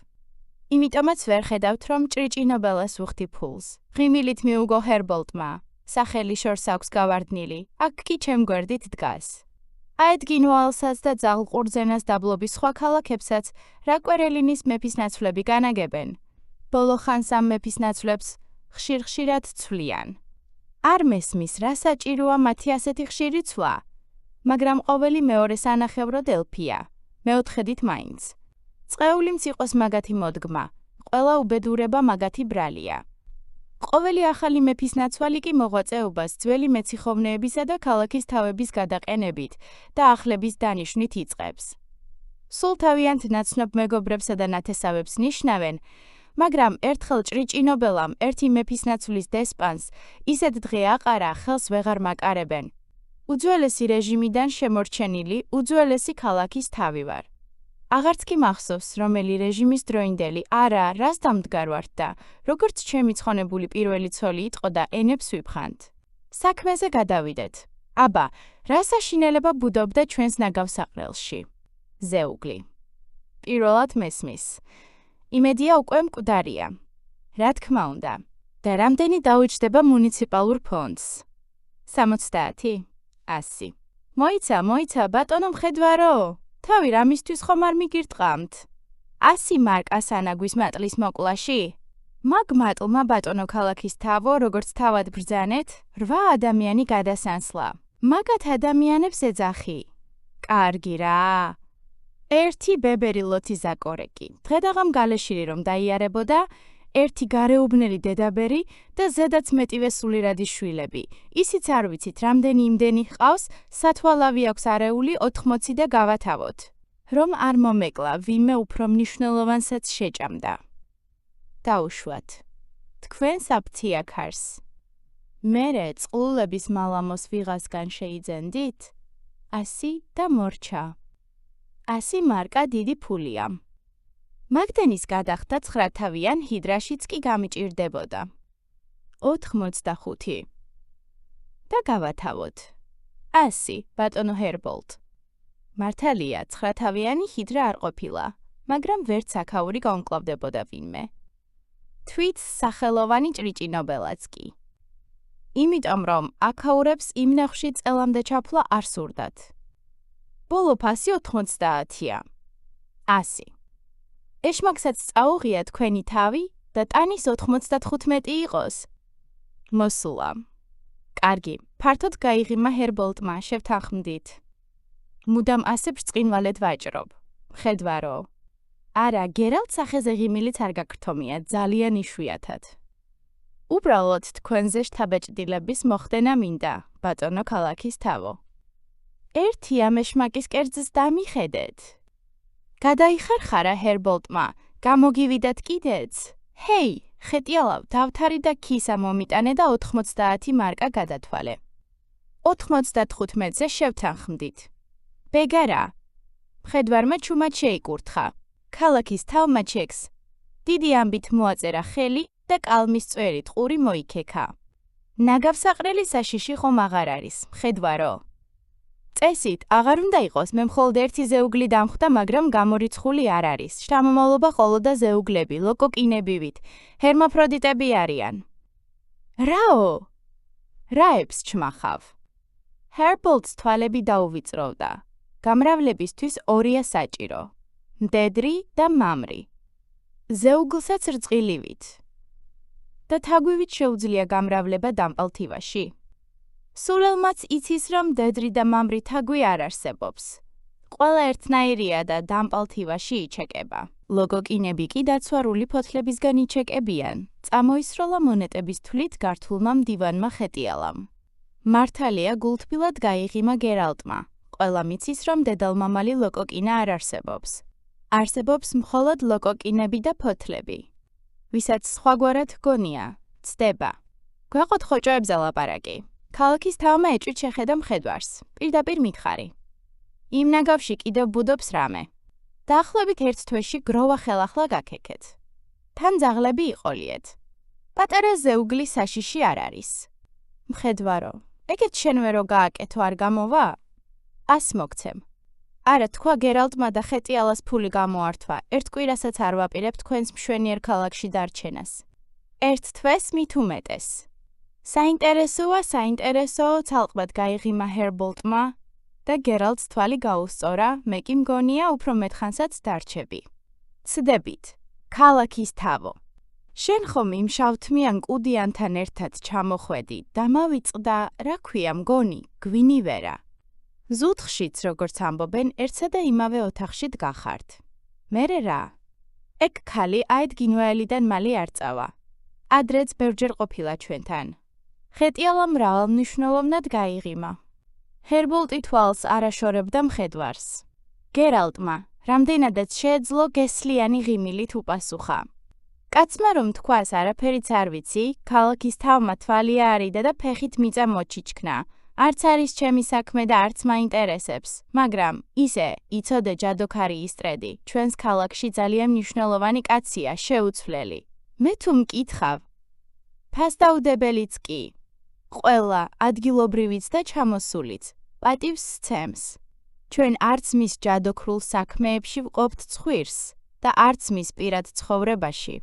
იმიტომაც ვერ ხედავთ, რომ ჭრიჭინობელას უხდი ფულს. ღიმილით მიუგო ჰერბოლტმა. სახელი შორს აქვს გავარდნილი, აქ კი ჩემ გვერდით დგას. აედგინვალსაც და ძაღლყურძენას დაბლობის სხვა ქალაქებსაც რა კვერელინის მეფისნაცვლები განაგებენ. ბოლო ხანს ამ მეფისნაცვლებს ხშირ-ხშირად ცვლიან. არ მესმის, რა საჭიროა მათი ასეთი ხშირი ცვლა, მაგრამ ყოველი მეორე სანახევროდ ელფია, მეოთხედით მაინც. წყეულიმც იყოს მაგათი მოდგმა, ყველა უბედურება მაგათი ბრალია. ყოველი ახალი მეფისნაცვალი კი მოღვაწეობას ძველი მეციხოვნეებისა და ქალაქის თავების გადაყენებით და ახლების დანიშვნით იწყებს. სულ თავიანთ ნაცნობ მეგობრებსა და ნათესავებს ნიშნავენ, მაგრამ ერთხელ ჭრიჭინობელამ ერთი მეფისნაცვლის დესპანს ისეთ დღე აყარა, ხელს ვეღარ მაკარებენ. უძველესი რეჟიმიდან შემორჩენილი უძველესი ქალაქის თავი ვარ. აღარც კი მახსოვს, რომელი რეჟიმის დროინდელი, არა, რას დამდგარ ვართ და როგორც ჩემი ცხონებული პირველი ცოლი იყო და ენებს ვიფხანთ. საქმეზე გადავიდეთ. აბა, რა საშინელება ბუდობდა ჩვენს ნაგავსაყრელში? ზეუგლი. პირველად მესმის. იმედია უკვე მკვდარია. რა თქმა უნდა. და რამდენი დაუჯდება მუნიციპალურ ფონდს? 70? 100. მოიცა, ბატონო მხედვარო! თავი რამისთვის ხომ არ მიგირტყამთ? 100 მარკას ანაგვის მატლის მოკლაში? მაგ მატლმა ბატონო ქალაქის თავო, როგორც თავად ბრძანეთ, 8 ადამიანი გადასანსლა. მაგათ ადამიანებს ეძახი. კარგი რა. ერთი ბებერი ლოთიზაკორეკი. დღედაღამ გალეშირი რომ დაიარებოდა, ერთი გარეუბნელი დედაბერი და ზედაც მეტივე სულირადი შვილები. ისიც არ ვიცით, რამდენი იმდენი ჰყავს, სათვალავი აქვს არეული 80 და გავათავოთ. რომ არ მომეკლა, ვინმე უფრო მნიშვნელოვანსაც შეჭამდა. დაუშვათ. თქვენს აფთია ქარს. მერე წყლულების მალამოს ვიღასგან შეიძენდით? 100 და მორჩა. 100 მარკა დიდი ფულია. მაგდენის გადახდა 9 თავიან ჰიდრაშიც კი გამიჭირდებოდა. 85. და გავათავოთ. 100, ბატონო ჰერბოლტ. მართალია, 9 თავიანი ჰიდრა არ ყოფილა, მაგრამ ვერც აქაური გაუმკლავდებოდა ვინმე. თვით სახელოვანი ჭრიჭინობელაც კი. იმიტომ რომ აქაურებს იმ ნახში წელამდე ჩაფლა არ სურდათ. ბოლო ფასი 90-ია. 100. ეშმაკსაც წაუღია თქვენი თავი და ტანის 95 იყოს. მოსულა. კარგი, ფართოდ გაიღიმა ჰერბოლტმა, შევთანხმდით. მუდამ ასე ბრწყინვალედ ვაჭრობ. მხედვარო. არა, გერალტ სახეზე ღიმილიც არ გაგრთომია, ძალიან იშვიათად. უბრალოდ თქვენზე შთაბეჭდილების მოხდენა მინდა, ბატონო ქალაქის თავო. ერთი ამ ეშმაკის კერძს დამიხედეთ. გადაიხარხარა ჰერბოლტმა, გამოგივიდათ კიდეც. ჰეი, ხეტიალავ, დავთარი და ქისა მომიტანე და 90 მარკა გადათვალე. 95-ზე შევთანხმდით. ბეგარა. მხედვარმა ჩუმად შეიკურთხა. ქალაქის თავმა ჩეკს. დიდი ამბით მოაწერა ხელი და კალმის წვერი ტყური მოიქექა. ნაგავსაყრელი საშიში ხომ აღარ არის, მხედვარო. წესით, აღარ უნდა იყოს, მე მხოლოდ ერთი ზეუგლი დამხვდა, მაგრამ გამორიცხული არ არის. შთამომავლობა ყოლო და ზეუგლები, ლოკოკინებივით, ჰერმაფროდიტები არიან. რაო? რაებს ჩმახავ? ჰერბოლტს თვალები დაუვიწროვდა. გამრავლებისთვის ორია საჭირო. მდედრი და მამრი. ზეუგლსაც რწყილივით. და თაგვივით შეუძლია გამრავლება დამპალთივაში. სულელმაც იცის, რომ მდედრი და მამრი თაგვი არ არსებობს. ყველა ერთნაირია და დამპალთივაში იჩეკება. ლოგოკინები კი დაცვარული ფოთლებისგან იჩეკებიან. წამოისროლა მონეტების თვლით გართულმა მდივანმა ხეტიალამ. მართალია გულთბილად გაიღიმა გერალტმა. ყველა მიცის, რომ დედალმამალი ლოკოკინა არ არსებობს. არსებობს მხოლოდ ლოკოკინები და ფოთლები. ვისაც სხვაგვარად გონია, ცდება. გვაყოთ ხოჭოებზე ლაპარაკი. ქალაქის თავმა ეჭვით შეხედა მხედვარს, პირდაპირ მითხარი. იმ ნაგავში კიდევ ბუდობს რამე. დაახლოებით 1 თვეში გროვა ხელახლა გაქეკეთ. თან ძაღლები იყოლიეთ. პატარა ზეუგლი საშიში არ არის. მხედვარო, ეგეთ შენ ვერო გააკეთო არ გამოვა? 100 მოგცემ. არა, თქვა გერალტმა და ხეტიალას ფული გამოართვა. ერთ კვირასაც არ ვაპირებ თქვენს მშვენიერ ქალაქში დარჩენას. ერთ თვეს მით უმეტეს. საინტერესოა, ცალკბად გაიღიმა ჰერბოლტმა და გერალტს თვალი გაუსწორა, მე კი მგონია უფრო მეტხანსაც დარჩები. ცდებით, ქალაქის თავო. შენ ხომ იმ შავთმიან კუდიანთან ერთად ჩამოხვედი და მავიწყდა, რა ქვია მგონი, გვინივერა. ზუთხშიც, როგორც ამბობენ, ერთსა და იმავე ოთახში დგახართ. მერე რა? ეგ ქალი აედ გინვაელიდან მალე არ წავა. ადრეც ბევრჯერ ყოფილა ჩვენთან. ხეტიალა მრავალმნიშვნელოვნად გაიღიმა. ჰერბოლტი თვალს არაშორებდა მხედვარს. გერალტმა, რამდენადაც შეეძლო გესლიანი ღიმილით უპასუხა. კაცმა რომ თქვას არაფერიც არ ვიცი, ქალაქის თავმა თვალი აარიდა და ფეხით მიწა მოჩიჩქნა. არც არის ჩემი საქმე და არც მაინტერესებს, მაგრამ ისე, იცოდე ჯადოქარი ისტრედი, ჩვენს ქალაქში ძალიან მნიშვნელოვანი კაცია, შეუცვლელი. მე თუ მკითხავ, ფასდაუდებელიც კი. ყველა, ადგილობრივიც და ჩამოსულიც, პატივს სცემს. ჩვენ არც მის ჯადოქრულ საქმეებში ვყოფთ ცხვირს და არც მის პირად ცხოვრებაში.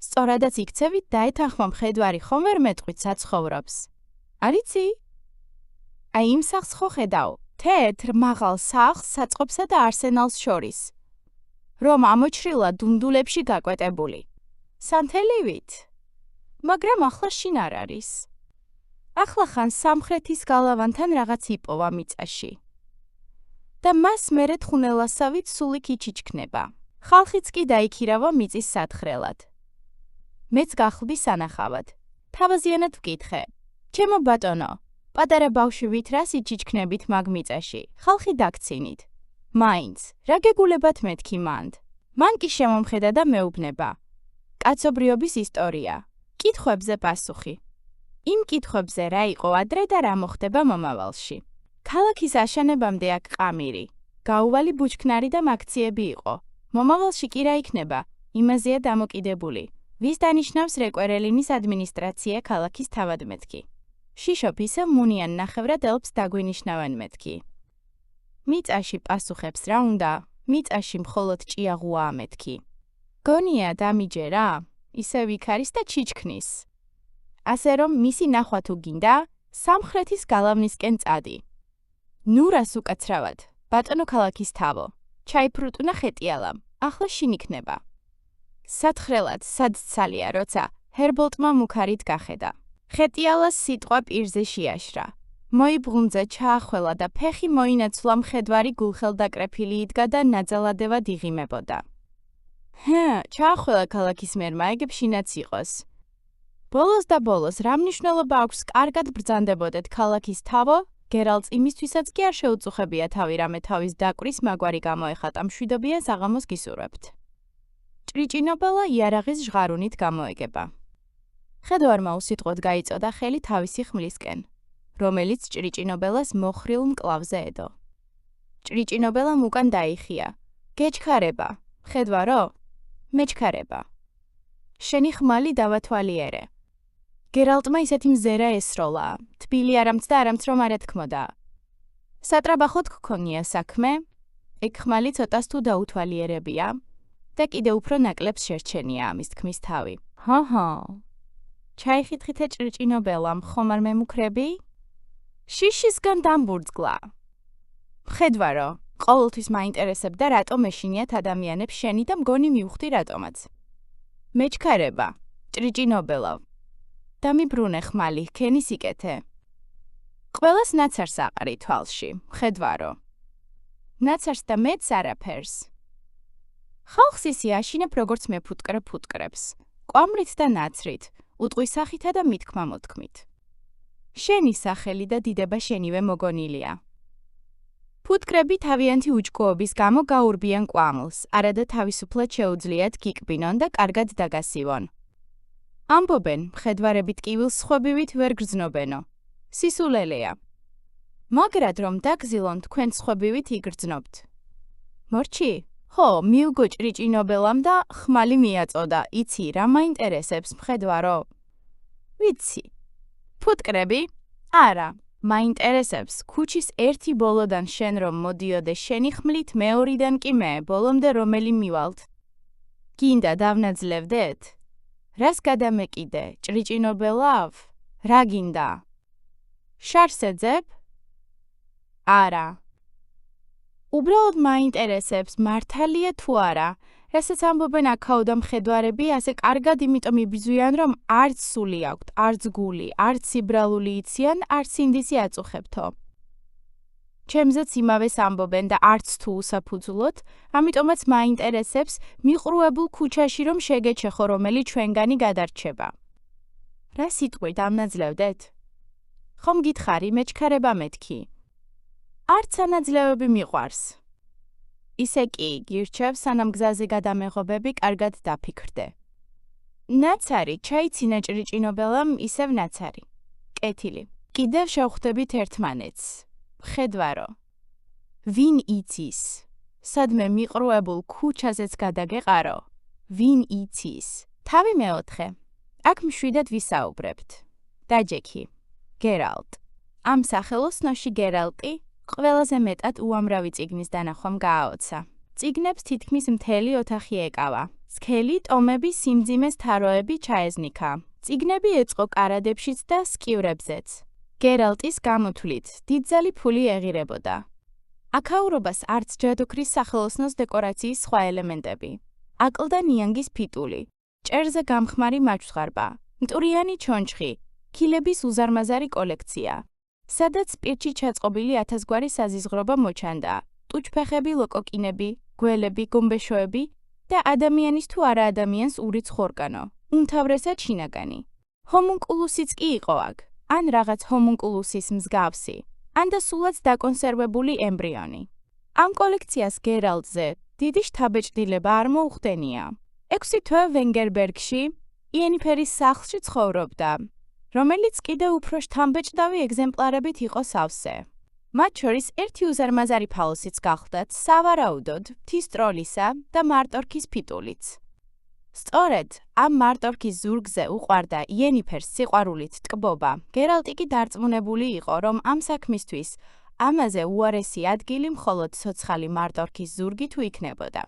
სწორადაც იქცევით და ეთანხმა მხედვარი ხომ ვერ მეტყვით საცხოვრობს. არიცი? აი იმ სახლს ხო ხედავ, თეთრ მაღალ სახლს საწყობსა და არსენალს შორის, რომ ამოჩრილა დუნდულებში გაკვეტებული. სანთელივით? მაგრამ ახლა შინ არ არის. ახლა ხან სამხრეთის გალავანთან რაღაც იპოვა მიწაში. და მას მერე თხუნელასავით სულიკ იჩიჩქნება. ხალხიც კი დაიქირავა მიწის სათხრელად. მეც გახლდი სანახავად. თავაზიანად ვკითხე. ჩემო ბატონო, პატარა ბავშვი ვითრას იჩიჩქნებით მაგ მიწაში, ხალხი დაგცინით. მაინც, რა გეგულებათ მეთქი მანდ? მან კი შემომხედა და მეუბნება. კაცობრიობის ისტორია. კითხვებზე პასუხი. იმ კითხვებზე რა იყო ადრე და რა მოხდება მომავალში. ქალაქის აშენებამდე აქ ყამირი, გაუვალი ბუჩქნარი და მაქციები იყო. მომავალში კი რა იქნება? იმაზეა დამოკიდებული. ვის დანიშნავს რეკვერელინის ადმინისტრაცია ქალაქის თავადმეთქი. შიშოფ ისევ მუნიან ნახევრად ელფს დაგვინიშნავენ მეთქი. მიწაში პასუხებს რა უნდა? მიწაში მხოლოდ ჭიაღუაა მეთქი. გონია დამიჯერა? ისევ იქ არის და ჩიჩქნის. ასე რომ მისი ნახვა თუ გინდა, სამხრეთის გალავნისკენ წადი. ნუ რას უკაცრავად, ბატონო ქალაქის თავო. ჩაიფრუტუნა ხეტიალამ, ახლა შინ იქნება. სათხრელად სадцალია, როცა ჰერბოლტმა მუქარით გახედა. ხეტიალას სიტყვა პირზე შეაშრა. მოიბრუნძა ჩაახველა და ფეხი მოინაცვლა მხედვარი გულხელდაკრეფილი იდგა და ნაძალადევად იღიმებოდა. ჩაახველა ქალაქის მერმა, ეგებ შინაც იყოს. ბოლოს და ბოლოს რა მნიშვნელობა აქვს კარგად ბრძანდებოდეთ ქალაქის თავო? გერალტს იმისთვისაც კი არ შეუწუხებია თავი რამე თავის დაკვრის მაგვარი გამოეხატა მშვიდობიან საღამოს გისურვებთ. ჭრიჭინობელა იარაღის ჟღარუნით გამოეგება. ხედვარმა უსიტყვოდ გაიწოდა ხელი თავისი ხმლისკენ, რომელიც ჭრიჭინობელას მოხრილ მკლავზე ედო. ჭრიჭინობელამ უკან დაიხია. გეჩქარება, ხედვარო? მეჩქარება. შენი ხმალი დავათვალიერე. გერალტმა ისეთი მზერა ესროლა, თბილი არამც და არამც რომ არ ეთქმოდა. სატრაბახოდ გქონია საქმე, ეგ ხმალი ცოტას თუ დაუთვალიერებია და კიდე უფრო ნაკლებს შერჩენია ამის თქმის თავი. ჰო. ჩაიხითხითე ჭრიჭინობელამ, ხომ არ მემუქრები? შიშისგან დამბურძგლა. მხედვარო, ყოველთვის მაინტერესებდა რატომ ეშინიათ ადამიანებს შენი და მგონი მივხვდი რატომაც. მეჩქარება, ჭრიჭინობელო. დამიბრუნე ხმალი, ქენი სიკეთე. ყველას ნაცარს აყარი თვალში, მხედვარო. ნაცარს და მეც არაფერს. ხალხს ისი აშინებ როგორც მეფუტკრებს, კვამრით და ნაცრით, უტყვის სახითა და მითქმა მოთქმით. შენი სახელი და დიდება შენივე მოგონილია. ფუტკრები თავიანთი უჭკუობის გამო გაურბიან კვამლს, არადა თავისუფლად შეუძლიათ გიკბინონ და კარგად დაგასივონ. ამბობენ, მხედვარებით კივილს სხვებივით ვერ გრძნობენო. სისულელეა. მაგრად რომ დაგზილონ თქვენ სხვებივით იგრძნობთ. მორჩი? ხო, მიუგო ჭრიჭინობელამ და ხმალი მიაწოდა, იცი რა მაინტერესებს მხედვარო? ვიცი. ფუტკრები? არა, მაინტერესებს, ქუჩის ერთი ბოლოდან შენ რომ მოდიოდე შენი ხმლით, მეორიდან კი მე, ბოლომდე რომელი მივალთ? გინდა დავნაძლევდეთ? რას გადამეკიდე, ჭრიჭინობელავ? რა გინდა? შარს ეძებ? არა. უბრალოდ მაინტერესებს, მართალია თუ არა, რასაც ამბობენ აქაო და მხედვარები, ასე კარგად იმიტომ იბრძვიან, რომ არც სული აქვთ, არც გული, არც იბრალული იციან, არც ინდისი აწუხებთო. ჩემზეც იმავეს ამბობენ და არც თუ უსაფუძვლოდ, ამიტომაც მაინტერესებს, მიყრუებულ ქუჩაში რომ შეგეჩეხო, რომელი ჩვენგანი გადარჩება. რა სიტყვით ამნაძლევდეთ? ხომ გითხარი, მეჩქარება მეთქი. არც ანაძლევები მიყვარს. ისე კი, გირჩევ, სანამ გზაზე გადამეღობები, კარგად დაფიქრდე. ნაცარი, ჩაიცინა ჭრიჭინობელამ, ისევ ნაცარი. კეთილი. კიდევ შევხვდებით ერთმანეთს. მხედვარო. ვინ იცის? სადმე მიყრუებულ ქუჩაზეც გადაგეყარო? ვინ იცის? თავი მეოთხე. აქ მშვიდად ვისაუბრებთ. დაჯექი. გერალტ. ამ სახელოსნოში გერალტი ყველაზე მეტად უამრავი წიგნის დანახვამ გააოცა. წიგნებს თითქმის მთელი ოთახი ეკავა. სქელი ტომები სიმძიმეს თაროები ჩაეზნიკა. წიგნები ეწყო კარადებშიც და სკივრებზეც. გერალტის გამოთვლით დიდძალი ფული ეღირებოდა. აქაურობას არც ჯადოქრის სახელოსნოს დეკორაციის სხვა ელემენტები. აკლდა ნიანგის ფიტული, ჭერზე გამხმარი მაჩვზღარბა, მტვრიანი ჩონჩხი, ქილების უზარმაზარი კოლექცია. სადაც პირჩი ჩაწყობილი ათასგვარი საზიზღრობა მოჩანდა, ტუჩფეხები, ლოკოკინები, გველები, გომბეშოები და ადამიანის თუ არა ადამიანს ურიც ხორკანო, უმთავრესად შინაგანი. ჰომუნკულუსიც კი იყო აქ, ან რაღაც ჰომუნკულუსის მსგავსი, ან და სულაც დაკონსერვებული ემბრიონი. ამ კოლექციას გერალტზე დიდი შთაბეჭდილება არ მოუხდენია. 6 თვე ვენგერბერგში, იენიფერის სახლში ცხოვრობდა, რომელიც კიდევ უფრო შთამბეჭდავი ეგზემპლარებით იყო სავსე. მათ შორის ერთი უზარმაზარი ფალოსიც გახლდათ, სავარაუდოდ, მთის ტროლისა და მარტორქის ფიტულიც. სწორედ ამ მარტორქის ზურგზე უყვარდა იენიფერს სიყვარულით ტკბობა. გერალტი კი დარწმუნებული იყო, რომ ამ საქმისთვის ამაზე უარესი ადგილი მხოლოდ ცოცხალი მარტორქის ზურგი თუ იქნებოდა.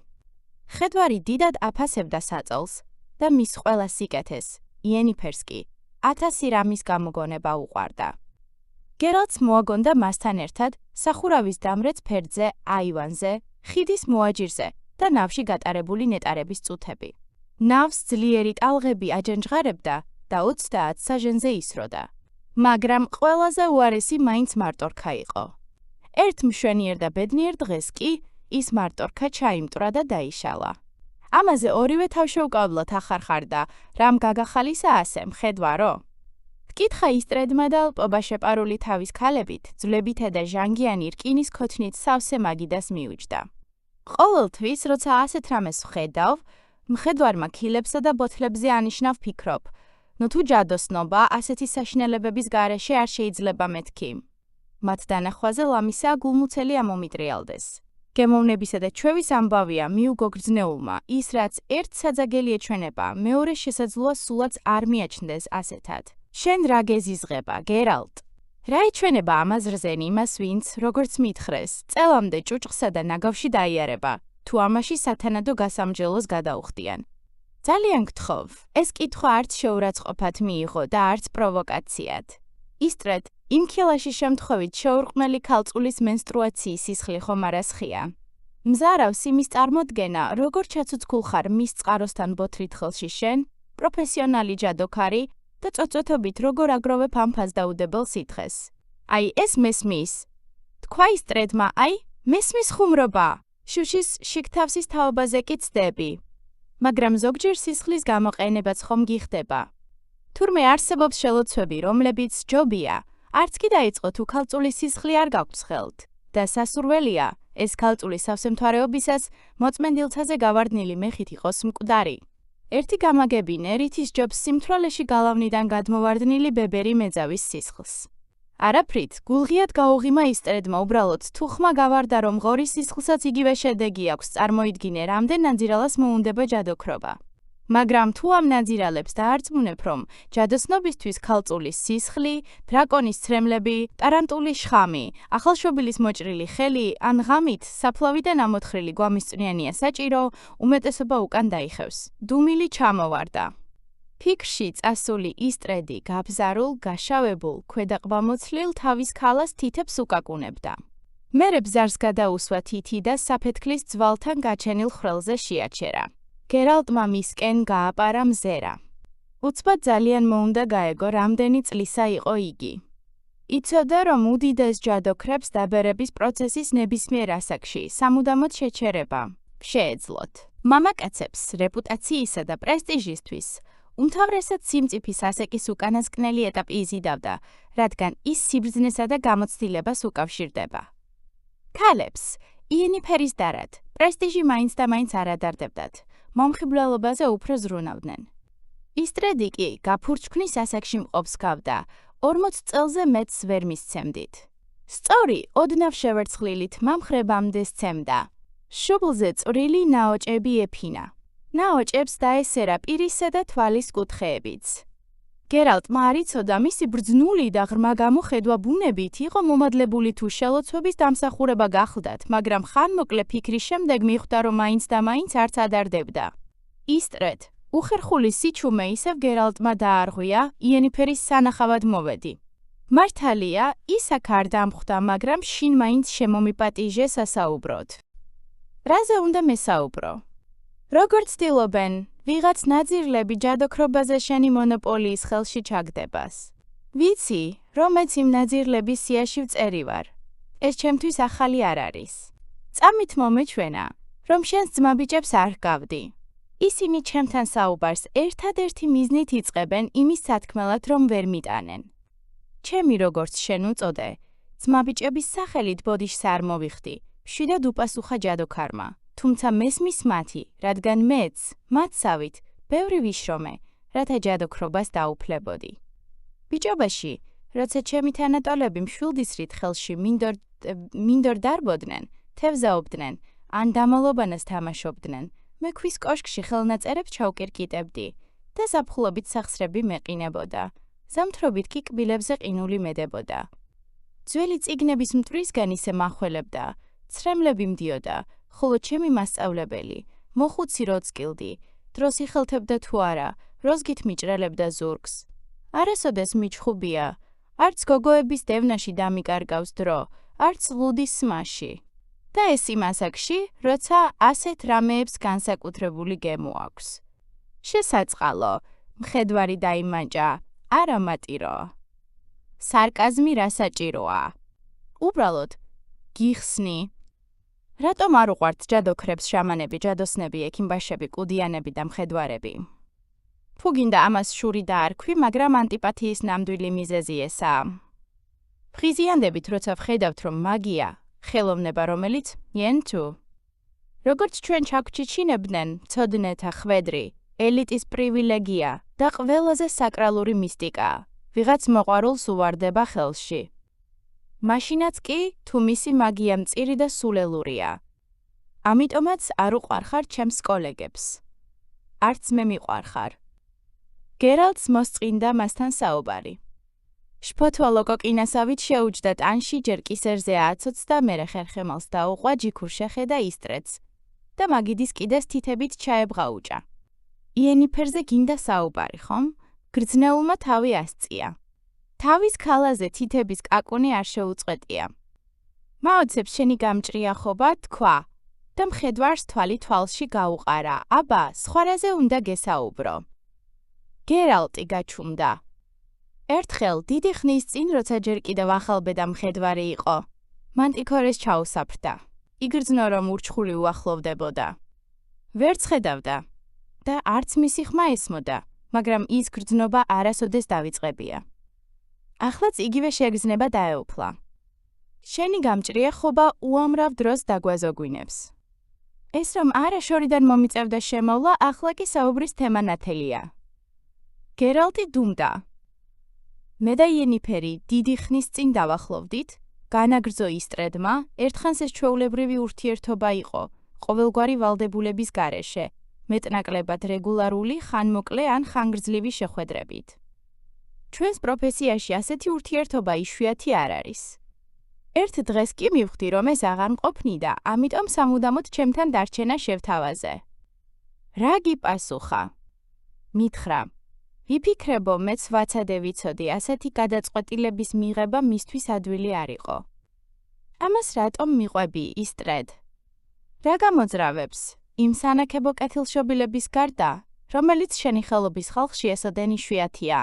მხედვარი დიდად აფასებდა საწოლს და მის ყველა სიკეთეს, იენიფერს კი 1000 რამის გამოგონება უყვარდა. გერალტს მოაგონდა მასთან ერთად სახურავის დამრეც ფერდზე, აივანზე, ხიდის მოაჯირზე და ნავში გატარებული ნეტარების წუთები. ნავს ძლიერი ტალღები აჯანჯღარებდა და 30 საჟენზე ისროდა. მაგრამ ყველაზე უარესი მაინც მარტორქა იყო. ერთ მშვენიერ და ბედნიერ დღეს კი ის მარტორქა ჩაიმტრა და დაიშალა. ამაზე ორივე თავშეუკავებლად ახარხარდა, რამ გაგახალისა ასე, მხედვარო? მკითხა ისტრედმა და ალპობა შეპარული თავის ქალებით, ძვლებითა და ჟანგიანი რკინის ქოთნით სავსე მაგიდას მიუჯდა. ყოველთვის, როცა ასეთ რამეს ვხედავ, მხედვარმა ქილებსა და ბოთლებზე ანიშნავ ფიქრობ, ნუ თუ ჯადოსნობა ასეთი საშინელებების გარეშე არ შეიძლება მეთქი. მათ დანახვაზე ლამისა გულმუცელი ამომიტრიალდეს. გემოვნებისა და ჩვევის ამბავია მიუგოგრძნეულმა, ის რაც ერთ საძაგელი ეჩვენება, მეორე შესაძლოა სულაც არ მიაჩნდეს ასეთად. შენ რა გეზიზღება, გერალტ? რა ეჩვენება ამაზრზენი იმას, ვინც, როგორც მითხრეს, წელამდე ჭუჭყსა და ნაგავში დაიარება, თუ ამაში სათანადო გასამჯელოს გადაუხდიან. ძალიან გთხოვ, ეს კითხვა არც შეურაცხყოფად მიიღო და არც პროვოკაციად. ისტრედ, იმ ქილაში შემთხვევით შეურყმელი ქალწულის მენსტრუაციის სისხლი ხომ არა სხია. მზარავს იმის წარმოდგენა, როგორ ჩაცუცქულ ხარ მის წყაროსთან ბოთლით ხელში შენ, პროფესიონალი ჯადოქარი და წოწოთობით როგორ აგროვებ ამ ფასდაუდებელ სითხეს. აი ეს მესმის. თქვა ისტრედმა, აი, მესმის ხუმრობა. შუშის შიგთავსის თაობაზე კი ცდები. მაგრამ ზოგჯერ სისხლის გამოყენებაც ხომ გიხდება. თურმე არსებობს შელოცვები, რომლებიც ჯობია, არც კი დაიწყო თუ ქალწულის სისხლი არ გაგვს ხელთ. და სასურველია, ეს ქალწული სავსემთვარეობისას მოწმენდილცაზე გავარდნილი მეხით იყოს მკვდარი. ერთი გამაგებინე, რითის ჯობს სიმთვრალეში გალავნიდან გადმოვარდნილი ბებერი მეძავის სისხლს. არაფრით, გულღიად გაუღიმა ისტრედმა, უბრალოდ თუ ხმა გავარდა, რომ ღორის სისხლსაც იგივე შედეგი აქვს, წარმოიდგინე, რამდენ ნაძირალას მოუნდება ჯადოქრობა. მაგრამ თუ ამ ნაძირალებს დაარწმუნებ, რომ ჯადოსნობისთვის ქალწულის სისხლი, დრაკონის ცრემლები, ტარანტულის შხამი, ახალშობილის მოჭრილი ხელი ან ღამით საფლავიდან ამოთხრილი გვამისწვნიანია საჭირო, უმეტესობა უკან დაიხევს. დუმილი ჩამოვარდა. ფიქრში წასული ისტრედი გაბზარულ, გაშავებულ, ქვედაყბამოცლილ თავის ქალას თითებს უკაკუნებდა. მერე ბზარს გადაუსვა თითი და საფეთქლის ძვალთან გაჩენილ ხვრელზე შეაჩერა. გერალტმა მისკენ გააპარა მზერა. უცბად ძალიან მოუნდა გაეგო, რამდენი წლისა იყო იგი. იცოდა, რომ უდიდეს ჯადოქრებს დაბერების პროცესის ნებისმიერ ასაკში სამუდამოდ შეჩერება შეეძლოთ. მამაკაცებს რეპუტაციისა და პრესტიჟისთვის უმთავრესად სიმწიფის ასაკის უკანასკნელი ეტაპი იზიდავდა, რადგან ის სიბრძნესა და გამოცდილებას უკავშირდება. ქალებს იენიფერის დარად პრესტიჟი მაინც და მაინც არ ადარდებდათ. მომხიბლელობაზე უფრო ზრუნავდნენ. ისტრედი კი გაფურჩქნის ასაკში მყოფს გავდა, 40 წელზე მეტს ვერ მისცემდით. სწორი ოდნავ შევერცხლილით მამხრებამდე სცემდა. შუბლზე წვრილი ნაოჭები ეფინა. ნაოჭებს დაესერა პირისა და თვალის კუთხეებიც. გერალტმა არ იცოდა, მისი ბრძნული და ღრმა გამოხედვა ბუნებით იყო მომადლებული თუ შელოცვების დამსახურება გახლდათ, მაგრამ ხანმოკლე ფიქრის შემდეგ მიხვდა, რომ მაინც და მაინც არც ადარდებდა. ისტრედ, უხერხული სიჩუმე ისევ გერალტმა დაარღვია, იენიფერის სანახავად მოვედი. მართალია, ის აქ არ დამხვდა, მაგრამ შინ მაინც შემომიპატიჟე სასაუბროდ. რაზე უნდა მესაუბრო? როგორც ცდილობენ, ვიღაც ნაძირლები ჯადოქრობაზე შენი მონოპოლიის ხელში ჩაგდებას. ვიცი, რომ მეც იმ ნაძირლების სიაში ვწერი ვარ. ეს ჩემთვის ახალი არ არის. წამით მომეჩვენა, რომ შენს ძმაბიჭებს არ ჰგავდი. ისინი ჩემთან საუბარს ერთადერთი მიზნით იწყებენ იმის სათქმელად, რომ ვერ მიტანენ. ჩემი როგორც შენ უწოდე, ძმაბიჭების სახელით ბოდიშს არ მოვიხდი, მშვიდად უპასუხა ჯადოქარმა. თუმცა მესმის მათი, რადგან მეც, მათსავით, ბევრი ვიშრომე, რათა ჯადოქრობას დაუფლებოდი. ბიჭობაში, როცა ჩემი თანატოლები მშვილდისრით ხელში მინდორ დარბოდნენ, თევზაობდნენ, ან დამალობანას თამაშობდნენ, მე ქვის კოშკში ხელნაწერებს ჩაუკირკიტებდი და ზაფხულობით სახსრები მეყინებოდა, ზამთრობით კი კბილებზე ყინული მედებოდა. ძველი წიგნების მტვრისგან ისე მახველებდა, ცრემლები მდიოდა, ხოლო ჩემი მასწავლებელი, მოხუცი როწკილდი, დროს იხელთებდა თუ არა, როზგით მიჭრელებდა ზურგს. არასოდეს მიჩხუბია, არც გოგოების დევნაში დამიკარგავს დრო, არც ლუდის სმაში. და ეს იმ ასაკში, როცა ასეთ რამეებს განსაკუთრებული გემო აქვს. შესაწყალო, მხედვარი დაიმანჭა, არა მატირო. სარკაზმი რა საჭიროა? უბრალოდ, გიხსნი. რატომ არ უყვართ ჯადოქრებს შამანები, ჯადოსნები, ექიმბაშები, კუდიანები და მხედვარები? თუ გინდა ამას შური დაარქვი, მაგრამ ანტიპათიის ნამდვილი მიზეზი ესაა. ფხიზიანდებით, როცა ვხედავთ, რომ მაგია, ხელოვნება რომელიც, იან თუ. როგორც ჩვენ ჩაგვჩიჩინებდნენ, მცოდნეთა ხვედრი, ელიტის პრივილეგია და ყველაზე საკრალური მისტიკაა, ვიღაც მოყვარულს უვარდება ხელში. მაშინაც კი, თუ მისი მაგია მწირი და სულელურია. ამიტომაც არ უყვარხარ ჩემს კოლეგებს. არც მე მიყვარხარ. გერალტს მოსწყინდა მასთან საუბარი. შფოთვა ლოკოკინასავით შეუჯდა ტანში ჯერ კისერზე ააცოც და მერე ხერხემალს დაუყვა ჯიქურშეხე და ისტრედს და მაგიდის კიდეს თითებით ჩაებღაუჭა. იენიფერზე გინდა საუბარი, ხომ? გრძნეულმა თავი ასწია. თავის ქალაზე თითების კაკუნი არ შეუწყვეტია. მაოცებს შენი გამჭრიახობა თქვა და მხედვარს თვალი თვალში გაუყარა. აბა, სხვა რაზე უნდა გესაუბრო. გერალტი გაჩუმდა. ერთხელ დიდი ხნის წინ, როცა ჯერ კიდევ ახალბედა მხედვარი იყო, მანტიქორეს ჩაუსაფრდა. იგრძნო, რომ ურჩხული უახლოვდებოდა. ვერც ხედავდა და არც მისი ხმა ესმოდა, მაგრამ ის გრძნობა არასოდეს დავიწყებია. ახლაც იგივე შეგრძნება დაეუფლა. შენი გამჭრიახობა უამრავ დროს დაგვაზოგვინებს. ეს რომ არა შორიდან მომიწევდა შემოვლა, ახლა კი საუბრის თემა ნათელია. გერალტი დუმდა. მე და იენიფერი დიდი ხნის წინ დავახლოვდით, განაგრძო ისტრედმა, ერთხანს ეს ჩვეულებრივი ურთიერთობა იყო, ყოველგვარი ვალდებულების გარეშე, მეტნაკლებად რეგულარული, ხანმოკლე ან ხანგრძლივი შეხვედრებით. ჩვენს პროფესიაში ასეთი ურთიერთობა იშვიათი არ არის. ერთ დღეს კი მივხვდი, რომ ეს აღარ მყოფნი და ამიტომ სამუდამოდ ჩემთან დარჩენა შევთავაზე. რა გიპასუხა? მითხრა. ვიფიქრებო, მეც ვაცადე ვიცოდი, ასეთი გადაწყვეტილების მიღება მისთვის ადვილი არ იყო. ამას რატომ მიყვები, ისტრედ? რა გამოძრავებს? იმ სანაკებო კეთილშობილების გარდა, რომელიც შენი ხელობის ხალხში ესოდენ იშვიათია.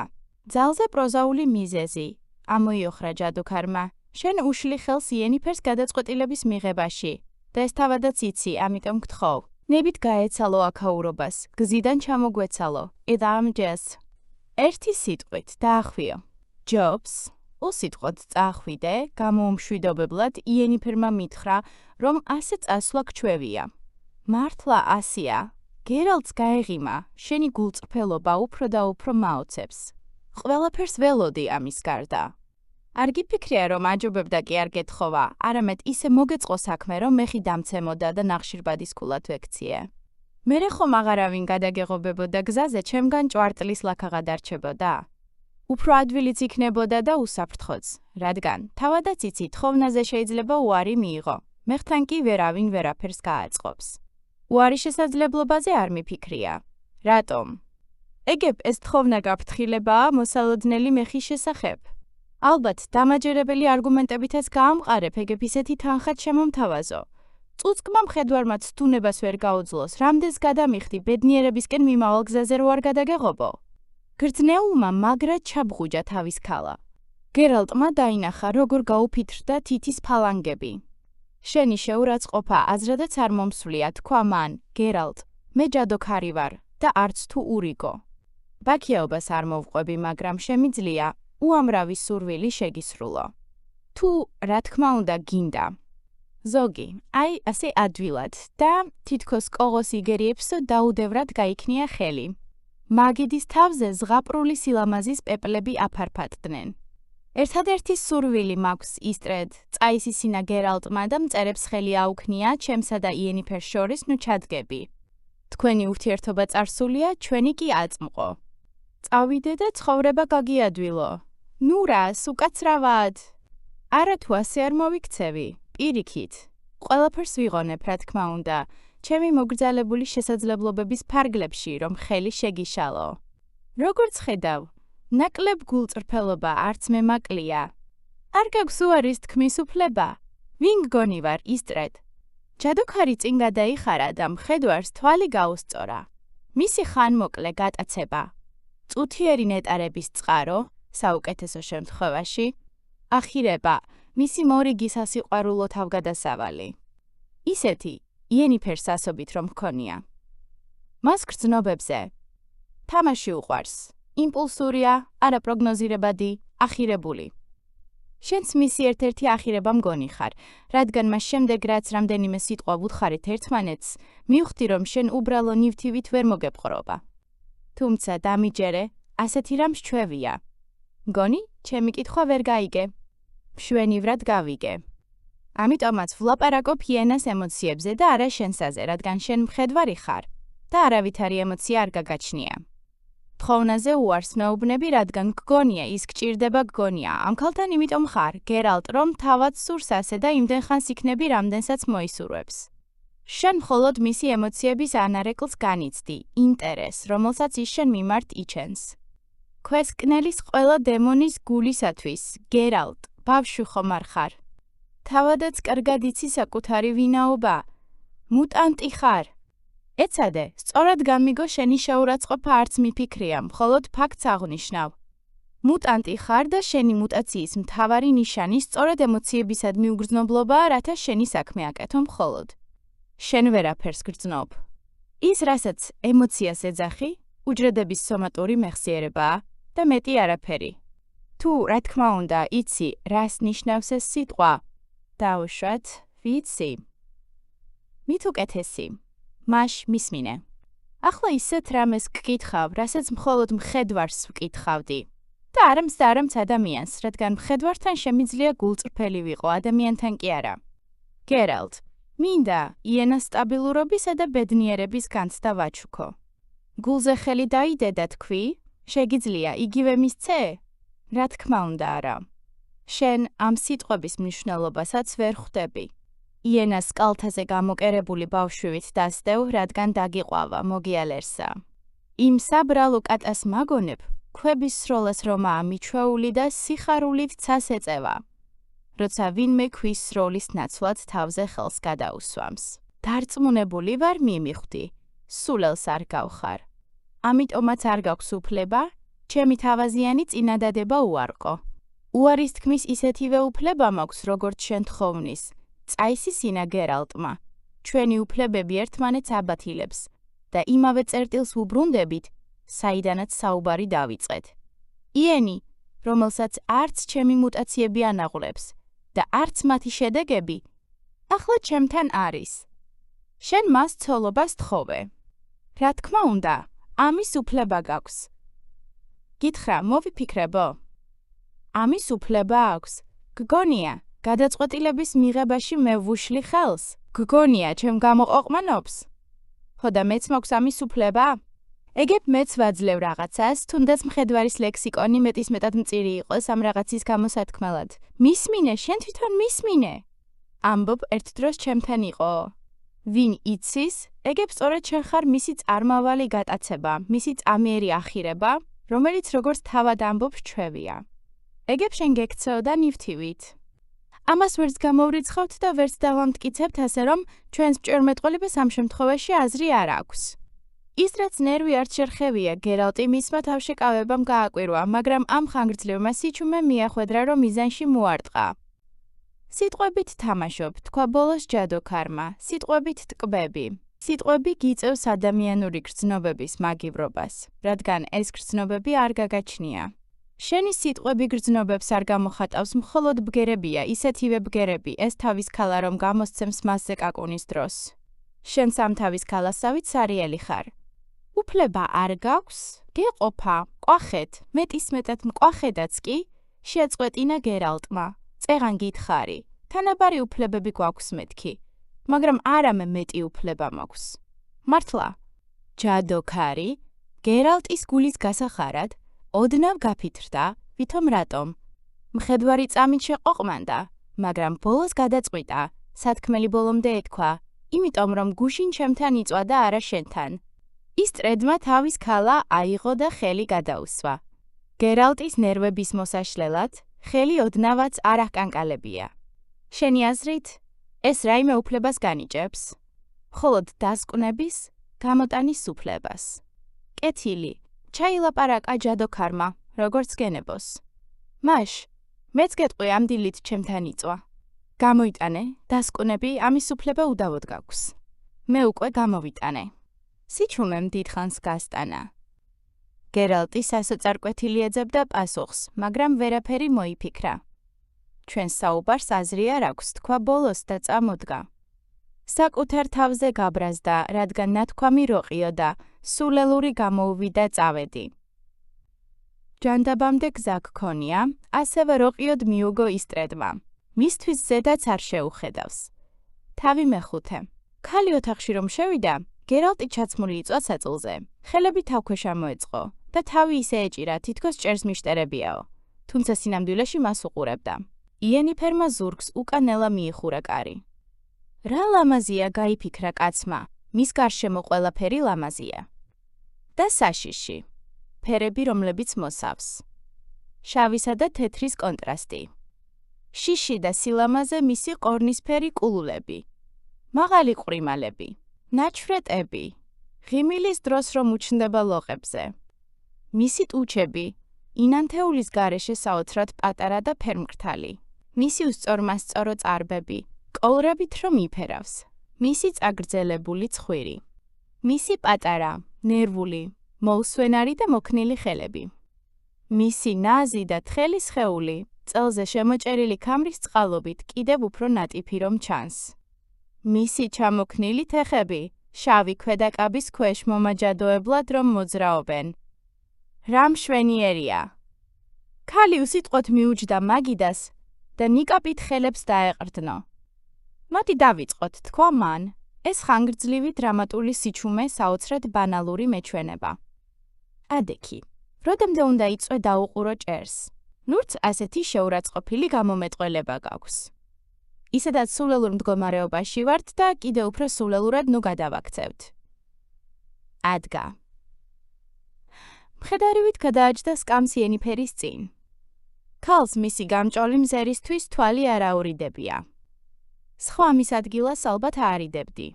ძალზე პროზაული მიზეზი. ამოიოხრა ჯადოქარმა. შენ უშლი ხელს იენიფერს გადაწყვეტილების მიღებაში და ეს თავადაც იცი, ამიტომ გთხოვ. ნებით გაეცალო აქაურობას, გზიდან ჩამოგვეცალო, ედამჯეს. ერთი სიტყვით დაახვიო. ჯობს, უსიტყვოდ წაახვიდე, გამოუმშვიდობებლად იენიფერმა მითხრა, რომ ასე წასვლა გჩვევია. მართლა ასია. გერალტს გაეღიმა, შენი გულწრფელობა უფრო და უფრო მაოცებს. ყველაფერს ველოდი ამის გარდა. არ გიფიქრია, რომ აჯობებდა კი არ გეთხოვა, არამედ ისე მოგეწყო საქმე, რომ მეხი დამცემოდა და ნახშირბადისკულად ვექციე. მერე ხომ აღარავინ გადაგეღობებოდა გზაზე, ჩემგან ჭვარტლის ლაქაღა დარჩებოდა. უფრო ადვილიც იქნებოდა და უსაფრთხოც, რადგან თავადაც იცი, თხოვნაზე შეიძლება უარი მიიღო, მეხთან კი ვერავინ ვერაფერს გააწყობს. უარი შესაძლებლობაზე არ მიფიქრია. რატომ? ეგებ ეს თხოვნა გაფრთხილებაა მოსალოდნელი მეხის შესახებ. ალბათ, დამაჯერებელი არგუმენტებითაც გაამყარებ, ეგებ ისეთი თანხად შემომთავაზო. წუწკმა მხედვარმაც თუნებას ვერ გაუძლოს, რამდენს გადამიხდი ბედნიერებისკენ მიმავალ გზაზე რო არ გადაგეღობო. გრძნეულმა მაგრად ჩაბღუჯა თავის ქალა. გერალტმა დაინახა, როგორ გაუფითრდა თითის ფალანგები. შენი შეურაცხყოფა აზრადაც არ მომსვლია, თქვა მან, გერალტ, მე ჯადოქარი ვარ და არც თუ ურიგო. ბაქიაობას არ მოვყვები, მაგრამ შემიძლია უამრავი სურვილი შეგისრულო. თუ, რა თქმა უნდა, გინდა. ზოგი, აი, ასე ადვილად და თითქოს კოღოს იგერიებსო დაუდევრად გაიქნია ხელი. მაგიდის თავზე ზღაპრული სილამაზის პეპლები აფარფატდნენ. ერთადერთი სურვილი მაქვს, ისტრედ, წაისისინა გერალტმა და მწერებს ხელი აუქნია ჩემსა და იენიფერს შორის, ნუ ჩადგები. თქვენი ურთიერთობა წარსულია, ჩვენი კი აწმყო. წავიდე და ცხოვრება გაგიადვილო. ნუ რა, უკაცრავად. არა თუ ასე არ მოვიქცევი, პირიქით. ყველაფერს ვიღონებ, რა თქმა უნდა, ჩემი მოგრძალებული შესაძლებლობების ფარგლებში, რომ ხელი შეგიშალო. როგორც ხედავ, ნაკლებ გულწრფელობა არც მე მაკლია. არ გაქვს უარის თქმის უფლება. ვინ გგონი ვარ, ისტრედ? ჯადოქარი წინ გადაიხარა და მხედვარს თვალი გაუსწორა. მისი ხანმოკლე გატაცება. წუთიერი ნეტარების წყარო, საუკეთესო შემთხვევაში, ახირება, მისი მორიგი სასიყვარულო თავგადასავალი. ისეთი, იენიფერს ასობით რომ ჰქონია. მას გრძნობებზე. თამაში უყვარს. იმპულსურია, არაპროგნოზირებადი, ახირებული. შენც მისი ერთ-ერთი ახირება მგონი ხარ, რადგან მას შემდეგ რაც რამდენიმე სიტყვა ვუთხარით ერთმანეთს, მივხვდი რომ შენ უბრალო ნივთივით ვერ მოგეპყრობა. თუმცა დამიჯერე, ასეთი რამ სჩვევია. მგონი, ჩემი კითხვა ვერ გაიგე. მშვენივრად გავიგე. ამიტომაც ვლაპარაკობ იენას ემოციებზე და არა შენსაზე, რადგან შენ მხედვარი ხარ და არავითარი ემოცია არ გაგაჩნია. თხოვნაზე უარს მეუბნები, რადგან გგონია, ის გჭირდება გგონია. ამ ქალთან იმიტომ ხარ, გერალტ, რომ თავად სურს ასე და იმდენ ხანს იქნები, რამდენსაც მოისურვებს. შენ მხოლოდ მისი ემოციების ანარეკლს განიცდი, ინტერესს, რომელსაც ის შენ მიმართ იჩენს. ქვესკნელის ყველა დემონის გულისათვის, გერალტ, ბავშვი ხომ არ ხარ? თავადაც კარგად იცი საკუთარი ვინაობა. მუტანტი ხარ. ეცადე, სწორად გამიგო შენი შეურაცხყოფა არც მიფიქრია, მხოლოდ ფაქტს აღნიშნავ. მუტანტი ხარ და შენი მუტაციის მთავარი ნიშანი სწორად ემოციებისადმი უგრძნობლობაა, რათა შენი საქმე აკეთო მხოლოდ. შენ ვერაფერს გრძნობ. ის, რასაც ემოციას ეძახი, უჯრედების სომატური მეხსიერებაა და მეტი არაფერი. თუ, რა თქმა უნდა, იცი, რას ნიშნავს ეს სიტყვა? დაუშვათ, ვიცი. მით უკეთესი. მაშ მისმინე. ახლა ისეთ რამეს გკითხავ, რასაც მხოლოდ მხედვარს ვკითხავდი. და არამც ადამიანს, რადგან მხედვართან შემიძლია გულწრფელი ვიყო, ადამიანთან კი არა. გერალტ, მინდა იენას სტაბილურობისა და ბედნიერების განცდა ვაჩუქო. გულზე ხელი დაიდე და თქვი, შეგიძლია იგივე მისცე? რა თქმა უნდა არა. შენ ამ სიტყვების მნიშვნელობასაც ვერ ხვდები. იენას კალთაზე გამოკერებული ბავშვივით დასდევ, რადგან დაგიყვავა, მოგიალერსა. იმ საბრალო კატას მაგონებ, ქვების სროლას რომაა მიჩვეული და სიხარულით ცას ეწევა. როცა ვინმე ქვის სროლის ნაცვლად თავზე ხელს გადაუსვამს. დარწმუნებული ვარ მიმიხვდი, სულელს არ გავხარ. ამიტომაც არ გაქვს უფლება, ჩემი თავაზიანი წინადადება უარყო. უარის თქმის ისეთივე უფლება მაქვს, როგორც შენ თხოვნის. წაისისინა გერალტმა. ჩვენი უფლებები ერთმანეთს აბათილებს და იმავე წერტილს ვუბრუნდებით, საიდანაც საუბარი დავიწყეთ. იენი, რომელსაც არც ჩემი მუტაციები ანაღვლებს და არც მათი შედეგები, ახლა ჩემთან არის. შენ მას ცოლობას თხოვე. რა თქმა უნდა, ამის უფლება გაქვს. გითხრა, მოვიფიქრებო? ამის უფლება აქვს. გგონია, გადაწყვეტილების მიღებაში მე ვუშლი ხელს? გგონია, ჩემ გამოყოყმანობს? ხო და მეც მაქვს ამის უფლება? ეგებ მეც ვაძლევ რაღაცას, თუნდაც მხედვარის ლექსიკონი მეტისმეტად მწირი იყოს ამ რაღაცის გამოსათქმელად. მისმინე, შენ თვითონ მისმინე. ამბობ ერთ დროს ჩემთან იყო. ვინ იცის, ეგებ სწორედ შენ ხარ მისი წარმავალი გატაცება, მისი წამიერი ახირება, რომელიც როგორც თავად ამბობ ჩვევია. ეგებ შენ გექცეო და ნივთივით. ამას ვერც გამოვრიცხავთ და ვერც დავამტკიცებთ ასე, რომ ჩვენს მჭვერმეტყველებას ამ შემთხვევაში აზრი არ აქვს. ის რაც ნერვი არ შერხევია, გერალტი მისმა თავშეკავებამ გააკვირვა, მაგრამ ამ ხანგრძლივმა სიჩუმე მიახვედრა, რომ მიზანში მოარტყა. სიტყვებით თამაშობ, თქვა ბოლოს ჯადოქარმა, სიტყვებით ტკბები. სიტყვები გიწევს ადამიანური გრძნობების მაგივრობას, რადგან ეს გრძნობები არ გაგაჩნია. შენი სიტყვები გრძნობებს არ გამოხატავს, მხოლოდ ბგერებია, ისეთივე ბგერები, ეს თავის ქალა რომ გამოსცემს მასზე კაკუნის დროს. შენ სამთავის ქალასავით სარიელი ხარ. უფლება არ გაქვს, გეყოფა, ყვახეთ, მეტისმეტად მყვახედაც კი, შეწყვეტინა გერალტმა. წეღან გითხარი, თანაბარი უფლებები გვაქვს მეთქი, მაგრამ არა მე მეტი უფლება მაქვს. მართლა, ჯადოქარი, გერალტის გულის გასახარად, ოდნავ გაფითრდა, ვითომ რატომ. მხედვარი წამით შეყოყმანდა, მაგრამ ბოლოს გადაწყვიტა, სათქმელი ბოლომდე ეთქვა, იმიტომ რომ გუშინ ჩემთან იწვა და არა შენთან. ის წრედმა თავის ქალა აიღო და ხელი გადაუსვა. გერალტის ნერვების მოსაშლელად, ხელი ოდნავაც არ აკანკალებია. შენი აზრით, ეს რაიმე უფლებას განიჭებს? მხოლოდ დასკვნების, გამოტანის უფლებას. კეთილი, ჩაილაპარაკა ჯადოქარმა, როგორც გენებოს. მაშ, მეც გეტყვი ამ დილით ჩემთან იწვა. გამოიტანე, დასკვნები, ამის უფლება უდავოდ გაქვს. მე უკვე გამოვიტანე. სიჩუმემ დიდხანს გასტანა. გერალტი სასოწარკვეთილი ეძებდა პასუხს, მაგრამ ვერაფერი მოიფიქრა. ჩვენ საუბარს აზრი არ აქვს, თქვა ბოლოს და წამოდგა. საკუთარ თავზე გაბრაზდა, რადგან ნათქვამი როყიო და სულელური გამოუვიდა წავედი. ჯანდაბამდე გზა გქონია, ასევე როყიოდ მიუგო ისტრედმა. მისთვის ზედაც არ შეუხედავს. თავი მეხუთე. ქალი ოთახში რომ შევიდა, გერალტი ჩაცმული იწვა საწილზე. ხელები თავქვეშ მოეწყო და თავი ისე ეჭირა, თითქოს ჭერს მიშტერებიაო. თუმცა სინამდვილეში მას უყურებდა. იენიფერმა ზურგს უკანელა მიიხურა კარი. რა ლამაზია გაიფიქრა კაცმა, მის გარშემო ყველაფერი ლამაზია. და საშიში. ფერები, რომლებიც მოსავს. შავისა და თეთრის კონტრასტი. შიში და სილამაზე მისი ყორნისფერი კულულები. მაღალი ყვრიმალები. ნაჩვრეტები. ღიმილის დროს რომ უჩნდება ლოყებზე. მისი ტუჩები, ინანთეულის გარეშე საოცრად პატარა და ფერმკრთალი. მისი უსწორმასწორო წარბები, კოლრებით რომ იფერავს. მისი წაგრძელებული ცხვირი. მისი პატარა, ნერვული, მოუსვენარი და მოქნილი ხელები. მისი ნაზი და თხელი სხეული, წელზე შემოჭერილი ქამრის წყალობით კიდევ უფრო ნატიფი რომ ჩანს. მისი ჩამოქნილი თეხები, შავი ქვედაკაბის ქვეშ მომაჯადოებლად რომ მოძრაობენ. რა მშვენიერია! ქალი უსიტყვოდ მიუჯდა მაგიდას და ნიკაპით ხელებს დაეყრდნო. მოდი დავიწყოთ, თქვა მან. ეს ხანგრძლივი დრამატული სიჩუმე საოცრად ბანალური მეჩვენება. ადექი. როდემდე უნდა იწვე დაუყურო ჭერს. ნურც ასეთი შეურაცხყოფილი გამომეტყველება გაქვს. ისედაც სულელურ მდგომარეობაში ვართ და კიდევ უფრო სულელურად ნუ გადავაქცევთ. ადგა. მხედარივით გადააჯდა სკამს იენიფერის წინ. ქალს მისი გამჭოლი მზერისთვის თვალი არ აურიდებია. სხვა მის ადგილას ალბათ აარიდებდი.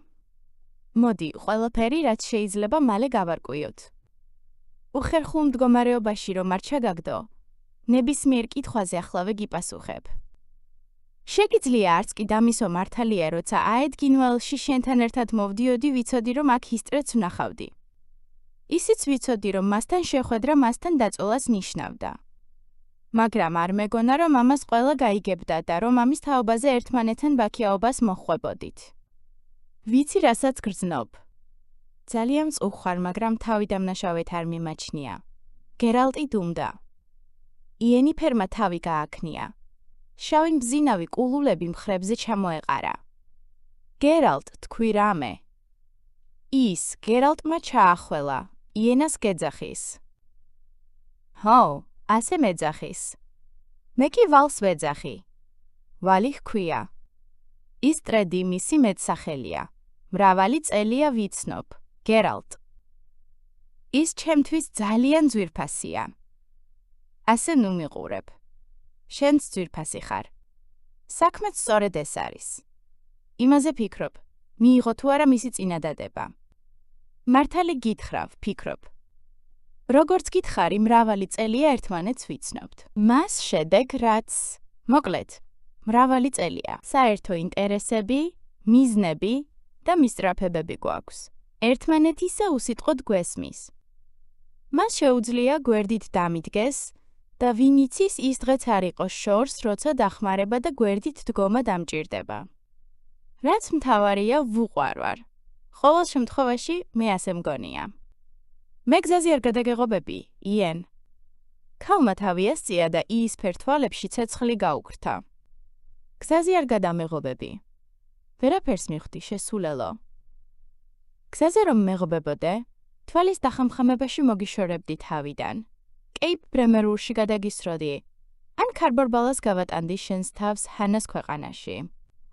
მოდი, ყველაფერი რაც შეიძლება მალე გავარკვიოთ. უხერხულ მდგომარეობაში რომ არ ჩაგაგდო, ნებისმიერ კითხვაზე ახლავე გიპასუხებ. შეგიძლია არც კი დამისვა მართალია, როცა აედგინვალში შენთან ერთად მოვდიოდი, ვიცოდი რომ აქ ჰისტრეც ვნახავდი. ისიც ვიცოდი რომ მასთან შეხვედრა მასთან დაწოლას ნიშნავდა. მაგრამ არ მეგონა რომ ამას ყველა გაიგებდა და რომ ამის თაობაზე ერთმანეთთან ბაქიაობას მოხვებოდით. ვიცი რასაც გრძნობ. ძალიან მწუხვარ, მაგრამ თავი დამნაშავედ არ მიმაჩნია. გერალტი დუმდა. იენიფერმა თავი გააქნია. შავი მბზინავი კულულები მხრებზე ჩამოეყარა. გერალტ, თქვი რამე. ის გერალტმა ჩაახველა. იენას გეძახის. ჰო, ასე მეძახის. მე კი ვალს ვეძახი. ვალი ჰქვია. ის ტრედი მისი მეტსახელია. მრავალი წელია ვიცნობ. გერალტ. ის ჩემთვის ძალიან ძვირფასია. ასე ნუ მიყურებ. შენც ძვირფასი ხარ. საქმეც სწორედ ეს არის. იმაზე ფიქრობ, მიიღო თუ არა მისი წინადადება. მართალი გითხრავ, ფიქრობ. როგორც გითხარი, მრავალი წელია ერთმანეთს ვიცნობთ. მას შედეგ, რაც, მოკლედ, მრავალი წელია. საერთო ინტერესები, მიზნები და მისწრაფებები გვაქვს. ერთმანეთისა უსიტყვოდ გვესმის. მას შეუძლია გვერდით დამიდგეს და ვინ იცის ის დღეც არ იყოს შორს, როცა დახმარება და გვერდით დგომა დამჭირდება. რაც მთავარია, ვუყვარვარ. ყოველ შემთხვევაში მე ასე მგონია. მე გზაზე არ გადაგეღობები, იენ. ქალმა თავი ასწია და იისფერ თვალებში ცეცხლი გაუქრთა. გზაზე არ გადამეღობები. ვერაფერს მიხვდი, შესულელო. გზაზე რომ მეღობებოდე, თვალის დახამხამებაში მოგიშორებდი თავიდან. კეიპ ბრემერულში გადაგისროდი. ან ქარბორბალას გავატანდი შენს თავს ჰანას ქვეყანაში.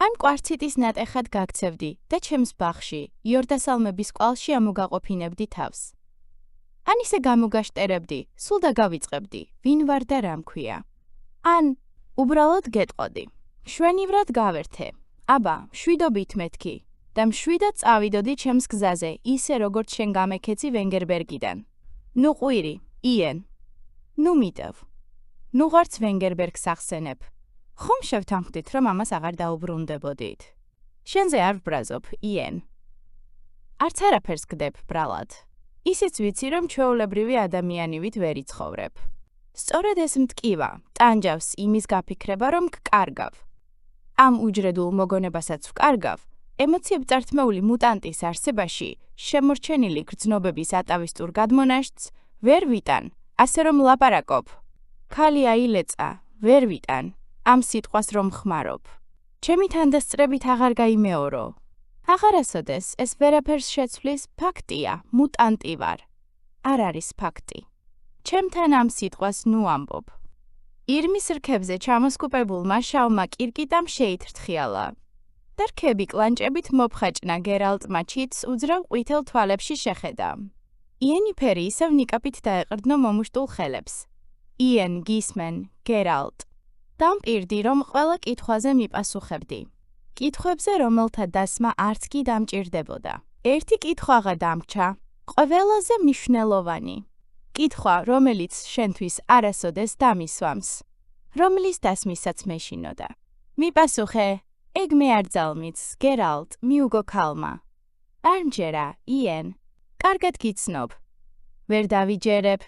ან კვარციტის ნატეხად გაქცევდი და ჩემს ბაღში, იორდასალმების კვალში ამოგაყოფინებდი თავს. ან ისე გამოგაშტერებდი, სულ და გავიწყებდი, ვინ ვარ და რა მქვია. ან უბრალოდ გეტყოდი. შვენივრად გავერთე. აბა, მშვიდობით მეთქი და მშვიდად წავიდოდი ჩემს გზაზე, ისე როგორც შენ გამექეცი ვენგერბერგიდან. ნუ ყვირი, იენ. ნუ მიდევ. ნუ ღარც ვენგერბერგს ახსენებ. ხომ შევთანხმდით, რომ ამას აღარ დაუბრუნდებოდით. შენზე არ ვბრაზობ, იენ. არც არაფერს გდებ, ბრალად. ისიც ვიცი, რომ ჩვეულებრივი ადამიანივით ვერ იცხოვრებ. სწორედ ეს მტკივა, ტანჯავს იმის გაფიქრება, რომ გკარგავ. ამ უჯრედულ მოგონებასაც ვკარგავ, ემოციებ წართმეული მუტანტის არსებაში შემორჩენილი გრძნობების ატავისტურ გადმონაშთს ვერ ვიტან, ასე რომ ლაპარაკობ. ქალი აილეწა, ვერ ვიტან, ამ სიტყვას რომ ხმარობ. ჩემი თანდასწრებით აღარ გაიმეორო. აღარასოდეს ეს ვერაფერს შეცვლის ფაქტია, მუტანტი ვარ. არ არის ფაქტი. ჩემთან ამ სიტყვას ნუ ამბობ. ირმის რქებზე ჩამოსკუპებულმა შავმა კირკიტამ შეითრთხიალა. და რქები კლანჭებით მოფხაჭნა გერალტმა ჩიტს უძრავ ყვითელ თვალებში შეხედა. იენიფერი ისევ ნიკაპით დაეყრდნო მომუშტულ ხელებს. იენ, გისმენ, გერალტ. დამპირდი, რომ ყველა კითხვაზე მიპასუხებდი. კითხვებზე, რომელთა დასმა არც კი დამჭირდებოდა. ერთი კითხვაღა დამრჩა, ყველაზე მნიშვნელოვანი. კითხვა, რომელიც შენთვის არასოდეს დამისვამს. რომლის დასმისაც მეშინოდა. მიპასუხე, ეგ მე არ ძალმიც, გერალტ, მიუგო ქალმა. არ მჯერა, იენ. კარგად გიცნობ. ვერ დავიჯერებ.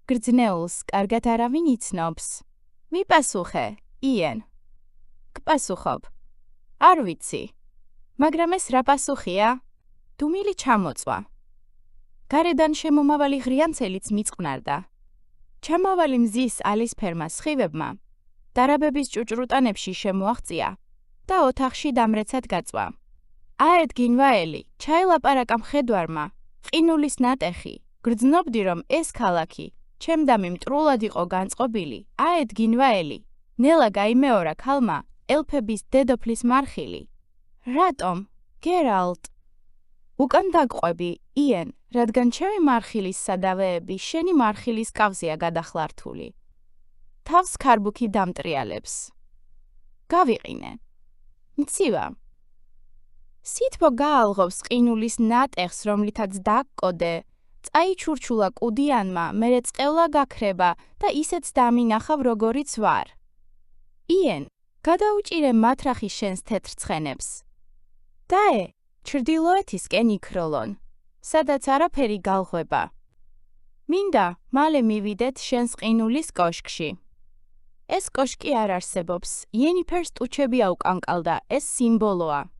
გრძნეულს კარგად არავინ იცნობს. მიპასუხე, იენ. გპასუხობ. არ ვიცი. მაგრამ ეს რა პასუხია? დუმილი ჩამოწვა. გარედან შემომავალი ღრიანცელიც მიწყნარდა. ჩამავალი მზის ალისფერმა სხივებმა, დარაბების ჭუჭრუტანებში შემოაღწია და ოთახში დამრეცად გაწვა. აედგინვა ელი, ჩაელაპარაკა მხედვარმა, ყინულის ნატეხი, გრძნობდი რომ ეს ქალაქი, ჩემდამი მტრულად იყო განწყობილი, აედგინვა ელი, ნელა გაიმეორა ქალმა, ელფების დედოფლის მარხილი. რატომ, გერალტ? უკან დაგყვები, იენ, რადგან ჩემი მარხილის სადავეები შენი მარხილის კავზეა გადახლართული. თავს ქარბუქი დამტრიალებს. გავიყინე. მცივა. სითბო გაალღობს ყინულის ნატეხს, რომლითაც დაგკოდე, წაიჩურჩულა კუდიანმა, მერე წყევლა გაქრება და ისეც დამინახავ როგორიც ვარ. იენ, გადაუჭირე მათრახი შენს თეთრ ცხენებს. დაე, ჩრდილოეთისკენ იქროლონ, სადაც არაფერი გალღვება. მინდა, მალე მივიდეთ შენს ყინულის კოშკში. ეს კოშკი არ არსებობს, იენიფერს ტუჩები აუკანკალდა, ეს სიმბოლოა.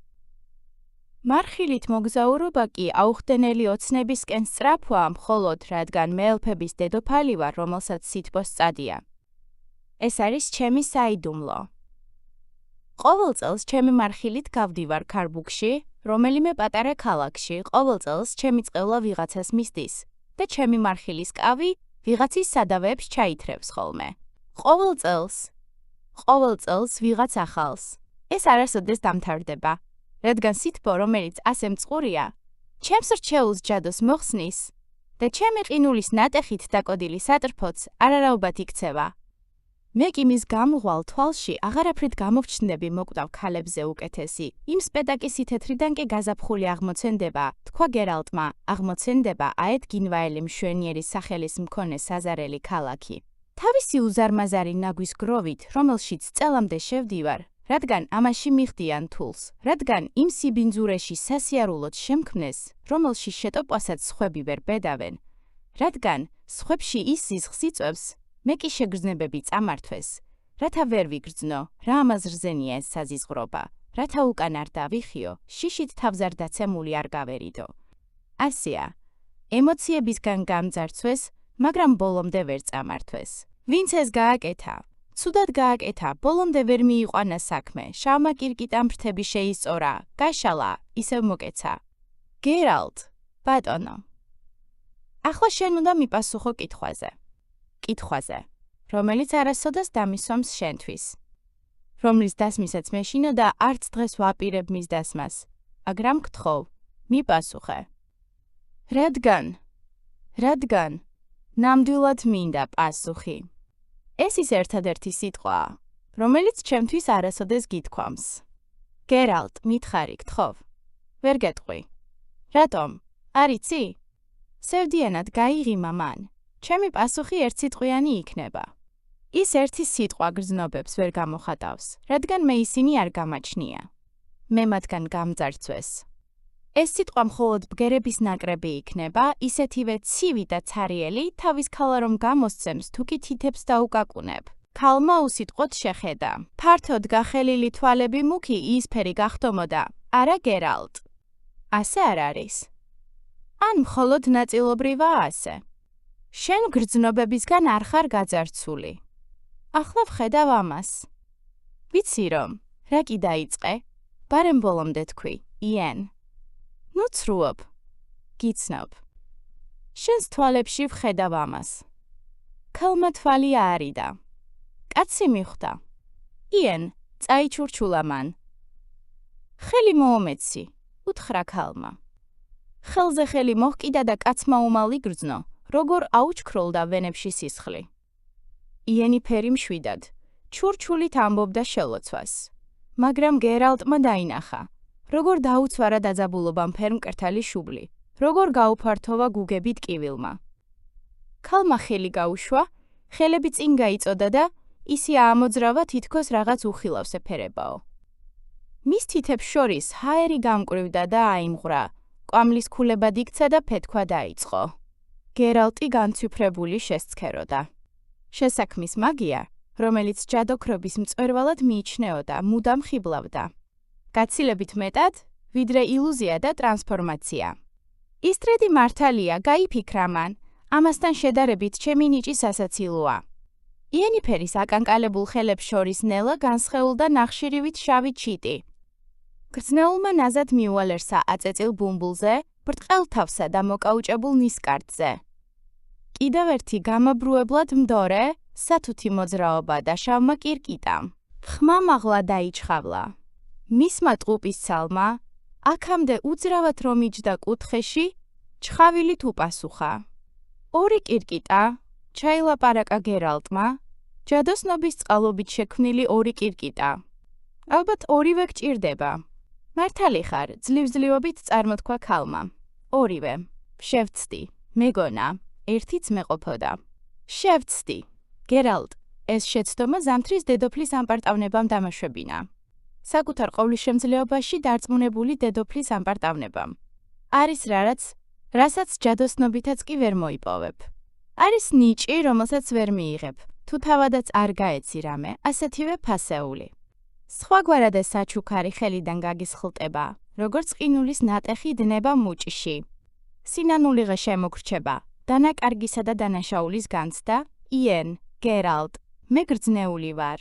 მარხილით მოგზაურობა კი აუხდენელი ოცნებისკენ სწრაფვაა მხოლოდ, რადგან მე ელფების დედოფალი ვარ, რომელსაც სითბოს წადია. ეს არის ჩემი საიდუმლო. ყოველ წელს ჩემი მარხილით გავდივარ ქარბუქში, რომელიმე პატარა ქალაქში, ყოველ წელს ჩემი წყევლა ვიღაცას მისდის და ჩემი მარხილის კავი ვიღაცის სადავეებს ჩაითრევს ხოლმე. ყოველ წელს ვიღაც ახალს. ეს არასოდეს დამთავრდება, რადგან სითბო, რომელიც ასე მწყურია, ჩემს რჩეულს ჯადოს მოხსნის და ჩემი ყინულის ნატეხით დაკოდილი სატრფოც არარაობად იქცევა. მე კი მის გამღვალ თვალში აღარაფრით გამოვჩნდები მოკვდავ ქალებზე უკეთესი, იმ სპეტაკის თეთრიდან კი გაზაფხული აღმოცენდება, თქვა გერალტმა, აღმოცენდება აედგინვა ელი მშვენიერი სახელის მქონე საზარელი ქალაქი. თავისი უზარმაზარი ნაგვის გროვით, რომელშიც წელამდე შევდივარ, რადგან ამაში მიხდიან თულს, რადგან იმ სიბინძურეში სასიარულოდ შემქმნეს, რომელში შეტოპვასაც სხვები ვერ ბედავენ, რადგან სხვებში ის სისხლს იწვევს, მე კი შეგრძნებები წამართვეს, რათა ვერ ვიგრძნო, რა ამაზრზენია ეს საზიზღრობა, რათა უკან არ დავიხიო, შიშით თავს არ დაცემული არ გავერიდო. ასია, ემოციებისგან გამძარცვეს, მაგრამ ბოლომდე ვერ წამართვეს. ვინც ეს გააკეთა, ცუდად გააკეთა, ბოლომდე ვერ მიიყვანა საქმე, შავმა კირკიტამ ფრთები შეისწორა, გაშალა, ისევ მოკეცა. გერალტ, ბატონო. ახლა შენ უნდა მიპასუხო კითხვაზე, რომელიც არასოდეს დამისვამს შენთვის, რომლის დასმისაც მეშინო და არც დღეს ვაპირებ მის დასმას, მაგრამ გთხოვ, მიპასუხე. რადგან, ნამდვილად მინდა პასუხი. ეს ის ერთადერთი სიტყვაა, რომელიც ჩემთვის არასოდეს გითქვამს. გერალტ, მითხარი, გთხოვ. ვერ გეტყვი. რატომ? არ იცი? სევდიანად გაიღიმა მან. ჩემი პასუხი ერთსიტყვიანი იქნება. ის ერთი სიტყვა გრძნობებს ვერ გამოხატავს, რადგან მე ისინი არ გამაჩნია. მე მათგან გამძარცვეს. ეს სიტყვა მხოლოდ ბგერების ნაკრები იქნება, ისეთივე ცივი და ცარიელი, თავის ქალა რომ გამოსცემს, თუ კი თითებს დაუკაკუნებ. ქალმა უსიტყვოდ შეხედა. ფართოდ გახელილი თვალები მუქი იისფერი გახდომოდა. არა გერალტ. ასე არ არის. ან მხოლოდ ნაწილობრივაა ასე. შენ გრძნობებისგან არ ხარ გაძარცული. ახლა ვხედავ ამას. ვიცი რომ, რა კი დაიწყე? ბარემ ბოლომდე თქვი, იენ. ნუ ცრუობ. გიცნობ. შენს თვალებში ვხედავ ამას. ქალმა თვალი აარიდა. კაცი მიხვდა. იენ, წაიჩურჩულა მან. ხელი მოომეცი, უთხრა ქალმა. ხელზე ხელი მოჰკიდა და კაცმა უმალ იგრძნო, როგორ აუჩქროლდა ვენებში სისხლი. იენიფერი მშვიდად, ჩურჩულით ამბობდა შელოცვას. მაგრამ გერალტმა დაინახა, როგორ დაუცვარა დაძაბულობა მფერმკრთალი შუბლი, როგორ გაუფართოვა გუგებით კივილმა. ქალმა ხელი გაუშვა, ხელები წინ გაიწოდა და ისი აამოძრავა თითქოს რაღაც უხილავს ეფერებაო. მის თითებს შორის ჰაერი გამკვრივდა და აიმღვრა, კვამლის ქულებად იქცა და ფეთქვა დაიწყო. გერალტი განცვიფრებული შესცქეროდა. შესაქმის მაგია, რომელიც ჯადოქრობის მწვერვალად მიიჩნეოდა, მუდამ ხიბლავდა. გაცილებით მეტად, ვიდრე ილუზია და ტრანსფორმაცია. ისტრედი მართალია, გაიფიქრა მან, ამასთან შედარებით ჩემი ნიჭი სასაცილოა. იენიფერის აკანკალებულ ხელებს შორის ნელა განსხეულდა ნახშირივით შავი ჩიტი. გრძნეულმა ნაზად მიუალერსა აწეწილ ბუმბულზე, ბრტყელ თავსა და მოკაუჭებულ ნისკარტზე. კიდევ ერთი გამაბრუებლად მდორე, სათუთი მოძრაობა და შავმა კირკიტამ. ხმა მაღლა დაიჩხავლა. მისმა ტყუპის ცალმა, აქამდე უძრავად რომ იჯდა კუთხეში, ჩხავილით უპასუხა. ორი კირკიტა, ჩაილაპარაკა გერალტმა, ჯადოსნობის წყალობით შექმნილი ორი კირკიტა. ალბათ ორივე გჭირდება. მართალი ხარ, ძლივ-ძლივობით წარმოთქვა ქალმა. ორივე. შევცდი, მეგონა, ერთიც მეყოფოდა. შევცდი. გერალტ, ეს შეცდომა ზამთრის დედოფლის ამპარტავნებამ დამაშვებინა. საკუთარ ყოვლისშემძლეობაში დარწმუნებული დედოფლის ამპარტავნებამ. არის რასაც ჯადოსნობითაც კი ვერ მოიპოვებ. არის ნიჭი, რომელსაც ვერ მიიღებ. თუ თავადაც არ გაეცი რამე, ასეთივე ფასეული. სხვაგვარად ეს საჩუქარი ხელიდან გაგისხლტება, როგორც ყინულის ნატეხი დნება მუჭში. სინანულიღე შემოგრჩება, დანაკარგისა და დანაშაულის განცდა, იენ, გერალტ, მე გრძნეული ვარ.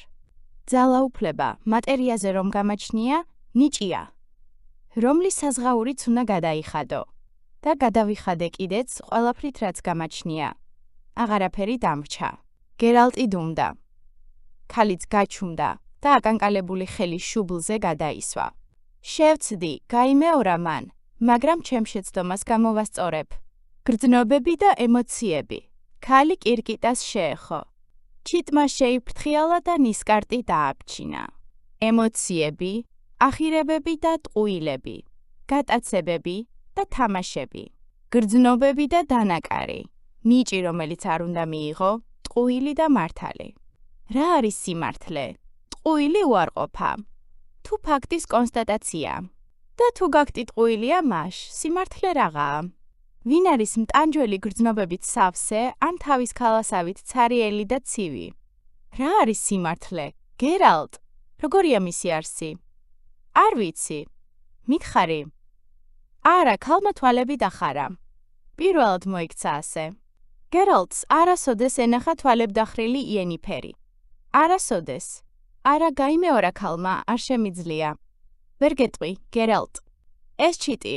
ძალაუფლება, მატერიაზე რომ გამაჩნია, ნიჭია. რომლის საზღაურიც უნდა გადაიხადო. და გადავიხადე კიდეც ყველაფრით რაც გამაჩნია. აღარაფერი დამრჩა. გერალტი დუმდა. ქალიც გაჩუმდა და აკანკალებული ხელი შუბლზე გადაისვა. შევცდი, გაიმეორა მან, მაგრამ ჩემ შეცდომას გამოვასწორებ. გრძნობები და ემოციები. ქალი კირკიტას შეეხო. ჩიტმა შეიფრთხიალა და ნისკარტი დააბჩინა. ემოციები, ახირებები და ტყუილები. გატაცებები და თამაშები. გრძნობები და დანაკარი. ნიჭი, რომელიც არ უნდა მიიღო, ტყუილი და მართალი. რა არის სიმართლე? ტყუილი უარყოფა. თუ ფაქტის კონსტატაცია. და თუ გაქტი ტყუილია მაშ, სიმართლე რაღაცა. ვინ არის მტანჯველი გრძნობებით სავსე, ან თავის ქალასავით ცარიელი და ცივი? რა არის სიმართლე? გერალტ, როგორია მისი არსი? არ ვიცი. მითხარი? არა, ქალმა თვალები დახარა. პირველად მოიქცა ასე. გერალტს არასოდეს ენახა თვალებდახრილი იენიფერი. არასოდეს. არა, გაიმეორა ქალმა, არ შემიძლია. ვერ გეტყვი, გერალტ. ეს ჩიტი.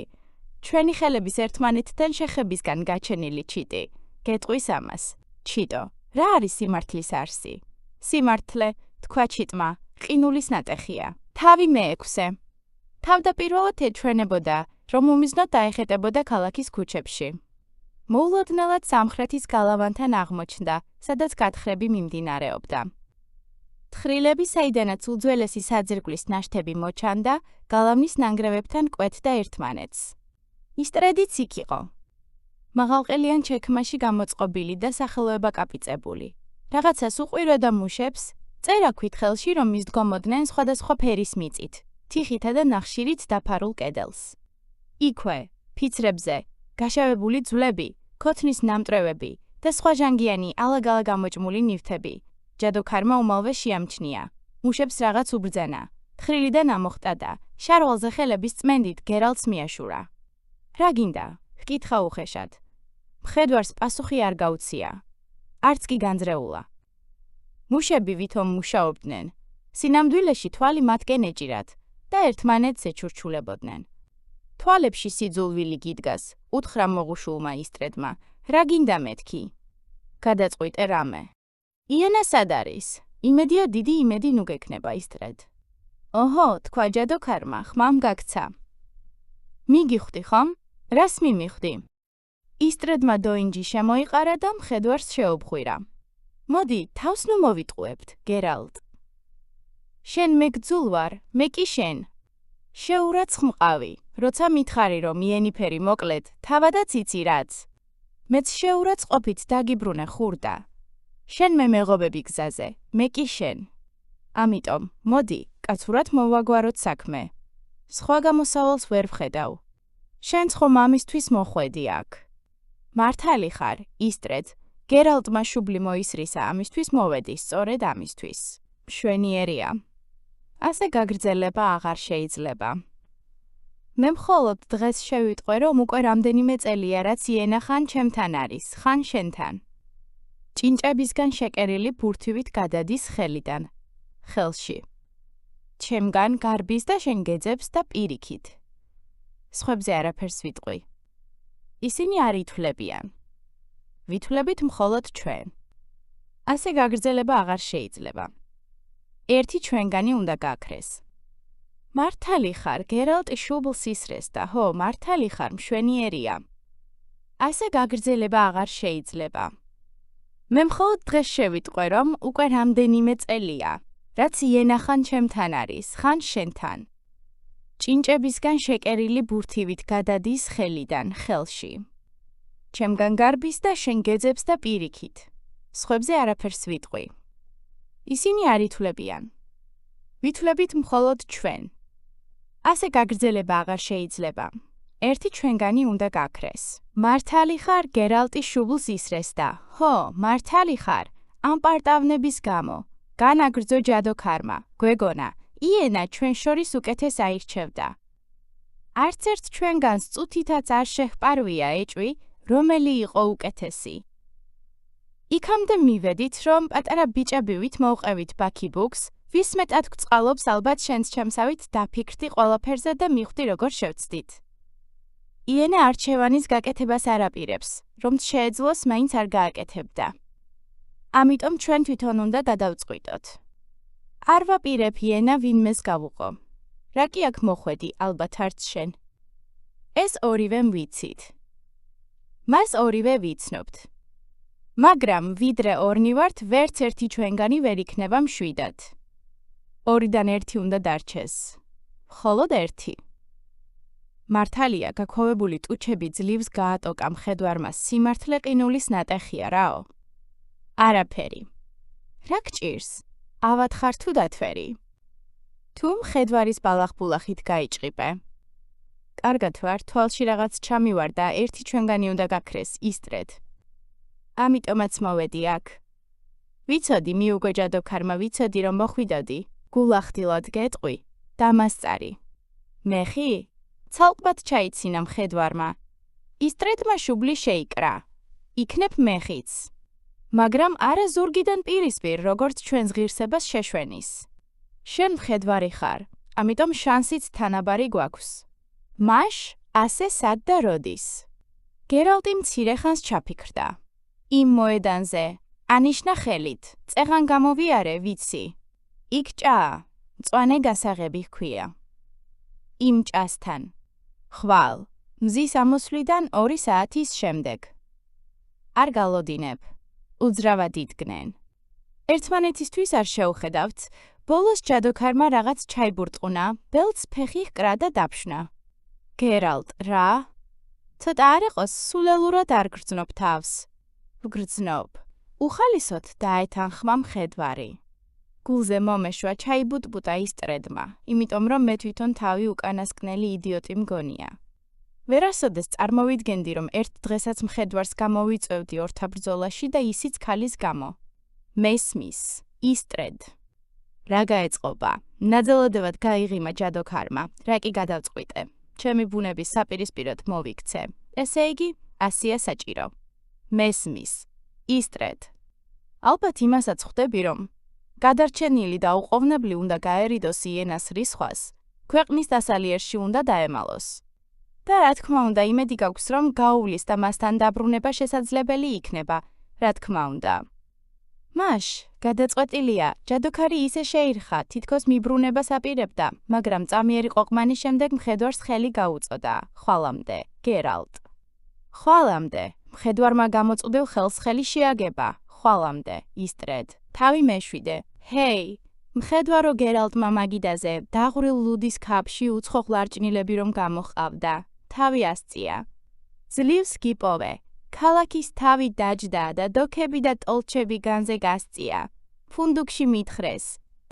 ჩვენი ხელების ერთმანეთთან შეხებისგან გაჩენილი ჩიტი. გეტყვის ამას. ჩიტო, რა არის სიმართლის არსი? სიმართლე, თქვა ჩიტმა, ყინულის ნატეხია. თავი მეექვსე. თავდაპირველად ეჩვენებოდა, რომ უმიზნოდ დაეხეტებოდა ქალაქის ქუჩებში. მოულოდნელად სამხრეთის გალავანთან აღმოჩნდა, სადაც გათხრები მიმდინარეობდა. თხრილები, საიდანაც უძველესი საძირკვლის ნაშთები მოჩანდა, გალავნის ნანგრევებთან კვეთდა ერთმანეთს. ისტრედიც იქ იყო. მაღალყელიან ჩექმაში გამოწყობილი და სახელოება კაპიწებული. რაღაცას უყვიროდა მუშებს, წერა ქვითხელში, რომ მისდგომოდნენ სხვადასხვა ფერის მიწით, თიხითა და ნახშირით დაფარულ კედელს. იქვე, ფიცრებზე, გაშავებული ძვლები, ქოთნის ნამტრევები და სხვა ჟანგიანი ალაგ-ალაგ გამოჭმული ნივთები. ჯადოქარმა უმალვე შეამჩნია. მუშებს რაღაც უბრძანა. თხრილიდან ამოხტა და შარვალზე ხელების წმენდით გერალტს მიაშურა. რა გინდა? ჰკითხა უხეშად. მხედვარს პასუხი არ გაუცია. არც კი განძრეულა. მუშები ვითომ მუშაობდნენ. სინამდვილეში თვალი მათკენ ეჭირათ და ერთმანეთს ეჩურჩულებოდნენ. თვალებში სიძულვილი გიდგას, უთხრა მოღუშულმა ისტრედმა. რა გინდა მეთქი? გადაწყვიტე რამე. იანა სად არის? იმედია დიდი იმედი ნუ გექნება ისტრედ. ოჰო, თქვა ჯადოქარმა, ხმამ გაქცა. მიგიხვდი ხომ? რას მიმიხვდი? ისტრედმა დოინჯი შემოიყარა და მხედვარს შეუბხვირა. მოდი, თავს ნუ მოვიტყუებთ, გერალტ. შენ მეგძულ ვარ, მე კი შენ. შეურაც ხმყავი, როცა მითხარი რომ იენიფერი მოკლედ, თავადაც იცი რაც. მეც შეურაც ყოფით დაგიბრუნე ხურდა. შენ მე მეღობები გზაზე, მე კი შენ. ამიტომ, მოდი, კაცურად მოვაგვაროთ საქმე. სხვა გამოსავალს ვერ ვხედავ. შენც ხომ ამისთვის მოხვედი აქ. მართალი ხარ, ისტრედ, გერალტმა შუბლი მოისრისა ამისთვის მოვედი, სწორედ ამისთვის. მშვენიერია. ასე გაგრძელება აღარ შეიძლება. მე მხოლოდ დღეს შევიტყვე, რომ უკვე რამდენიმე წელია, რაც იენა ხან ჩემთან არის, ხან შენთან. ჭინჭებისგან შეკერილი ბურთივით გადადის ხელიდან, ხელში. ჩემგან გარბის და შენ გეძებს და პირიქით. სხვებზე არაფერს ვიტყვი. ისინი არ ითვლებიან. ვითვლებით მხოლოდ ჩვენ. ასე გაგრძელება აღარ შეიძლება. ერთი ჩვენგანი უნდა გაქრეს. მართალი ხარ, გერალტი შუბლს ისრეს და ჰო, მართალი ხარ, მშვენიერია. ასე გაგრძელება აღარ შეიძლება. მე მხოლოდ დღეს შევიტყვე, რომ უკვე რამდენიმე წელია, რაც იენა ხან ჩემთან არის, ხან შენთან. ჭინჭებისგან შეკერილი ბურთივით გადადის ხელიდან, ხელში. ჩემგან გარბის და შენ გეძებს და პირიქით. სხვებზე არაფერს ვიტყვი. ისინი არ ითვლებიან. ვითვლებით მხოლოდ ჩვენ. ასე გაგრძელება აღარ შეიძლება. ერთი ჩვენგანი უნდა გაქრეს. მართალი ხარ, გერალტი შუბლს ისრეს და ჰო, მართალი ხარ, ამ პარტავნების გამო. განაგრძო ჯადოქარმა, გვეგონა, იენა ჩვენ შორის უკეთეს აირჩევდა. არც ერთ ჩვენგანს წუთითაც არ შეჰპარვია ეჭვი, რომელი იყო უკეთესი. იქამდე მივედით, რომ პატარა ბიჭებივით მოვყევით ბაქიბუქს, ვის მეტად გვწყალობს ალბათ შენს ჩემსავით დაფიქრდი ყველაფერზე და მიხვდი როგორ შევცდით. იენა არჩევანის გაკეთებას არ აპირებს, რომც შეეძლოს მაინც არ გააკეთებდა. ამიტომ ჩვენ თვითონ უნდა გადავწყვიტოთ. არ ვაპირებ იენა ვინმეს გავუყო. რა კი აქ მოხვედი, ალბათ არც შენ. ეს ორივე ვიცით. მას ორივე ვიცნობთ. მაგრამ ვიდრე ორნი ვართ, ვერც ერთი ჩვენგანი ვერ იქნება მშვიდად. ორიდან ერთი უნდა დარჩეს. მხოლოდ ერთი. მართალია, გაქვავებული ტუჩები ძლივს გაატოკა მხედვარმა სიმართლე ყინულის ნატეხია რაო. არაფერი. რა გჭირს? ავად ხარ თუ დათვერი? თუ მხედვარის ბალახბულახით გაიჭყიპე. კარგად ვარ, თვალში რაღაც ჩამივარ და ერთი ჩვენგანი უნდა გაქრეს, ისტრედ. ამიტომაც მოვედი აქ. ვიცოდი მიუგვე ჯადოქარმა, ვიცოდი რომ მოხვიდოდი, გულახდილად გეტყვი, დამასწარი. მეხი? ცალკბად ჩაიცინა მხედვარმა. ისტრედმა შუბლი შეიკრა. იქნებ მეხიც. მაგრამ არა ზურგიდან პირისპირ, როგორც ჩვენს ღირსებას შეშვენის. შენ მხედვარი ხარ, ამიტომ შანსიც თანაბარი გვაქვს. მაშ, ასე სად და როდის? გერალტი მცირე ხანს ჩაფიქრდა. იმ მოედანზე, ანიშნა ხელით, წეღან გამოვიარე, ვიცი. იქ ჭაა, მწვანე გასაღები ჰქვია. იმ ჭასთან. ხვალ, მზის ამოსვლიდან 2 საათის შემდეგ. არ გალოდინებ. უძრავად იდგნენ. ერთმანეთისთვის არ შეუხედავთ, ბოლოს ჯადოქარმა რაღაც ჩაიბურტყუნა, ბელწს ფეხი ჰკრა და დაფშნა. გერალტ, რა? ცოტა არ იყოს, სულელურად არ გრძნობ თავს. ვგრძნობ. უხალისოდ დაეთანხმა მხედვარი. გულზე მომეშვა ჩაიბუტბუტა ისტრედმა, იმიტომ რომ მე თვითონ თავი უკანასკნელი იდიოტი მგონია. ვერასოდეს წარმოვიდგენდი, რომ ერთ დღესაც მხედვარს გამოვიწევდი ორთაბრძოლაში და ისიც ქალის გამო. მესმის, ისტრედ. რა გაეწყობა? ნაძალადევად გაიღიმა ჯადოქარმა, რა კი გადავწყვიტე. ჩემი ბუნების საპირისპიროდ მოვიქცე. ესე იგი, ასია საჭირო. მესმის, ისტრედ. ალბათ იმასაც ხვდები, რომ გადარჩენილი და უყოვნებლი უნდა გაერიდოს იენას რისხვას, ქვეყნის დასალიერში უნდა დაემალოს. და რა თქმა უნდა, იმედი გაქვს, რომ გაუვლის და მასთან დაბრუნება შესაძლებელი იქნება, რა თქმა უნდა. მაშ, გადაწყვეტილია, ჯადოქარი ისე შეირხა, თითქოს მიბრუნებას აპირებდა, მაგრამ წამიერი ყოყმანის შემდეგ მხედვარს ხელი გაუწოდა, ხვალამდე, გერალტ. ხვალამდე, მხედვარმა გამოწვდევ ხელს ხელი შეაგება, ხვალამდე, ისტრედ. თავი მეშვიდე, ჰეი, მხედვარო გერალტმა მაგიდაზე, დაღვრილ ლუდის ქაფში უცხო ღვარჭნილები რომ გამოჰყავდა, თავი ასწია. ძლივს გიპოვე, ქალაქის თავი დაჯდა და დოქები და ტოლჩები განზე გასწია. ფუნდუკში მითხრეს,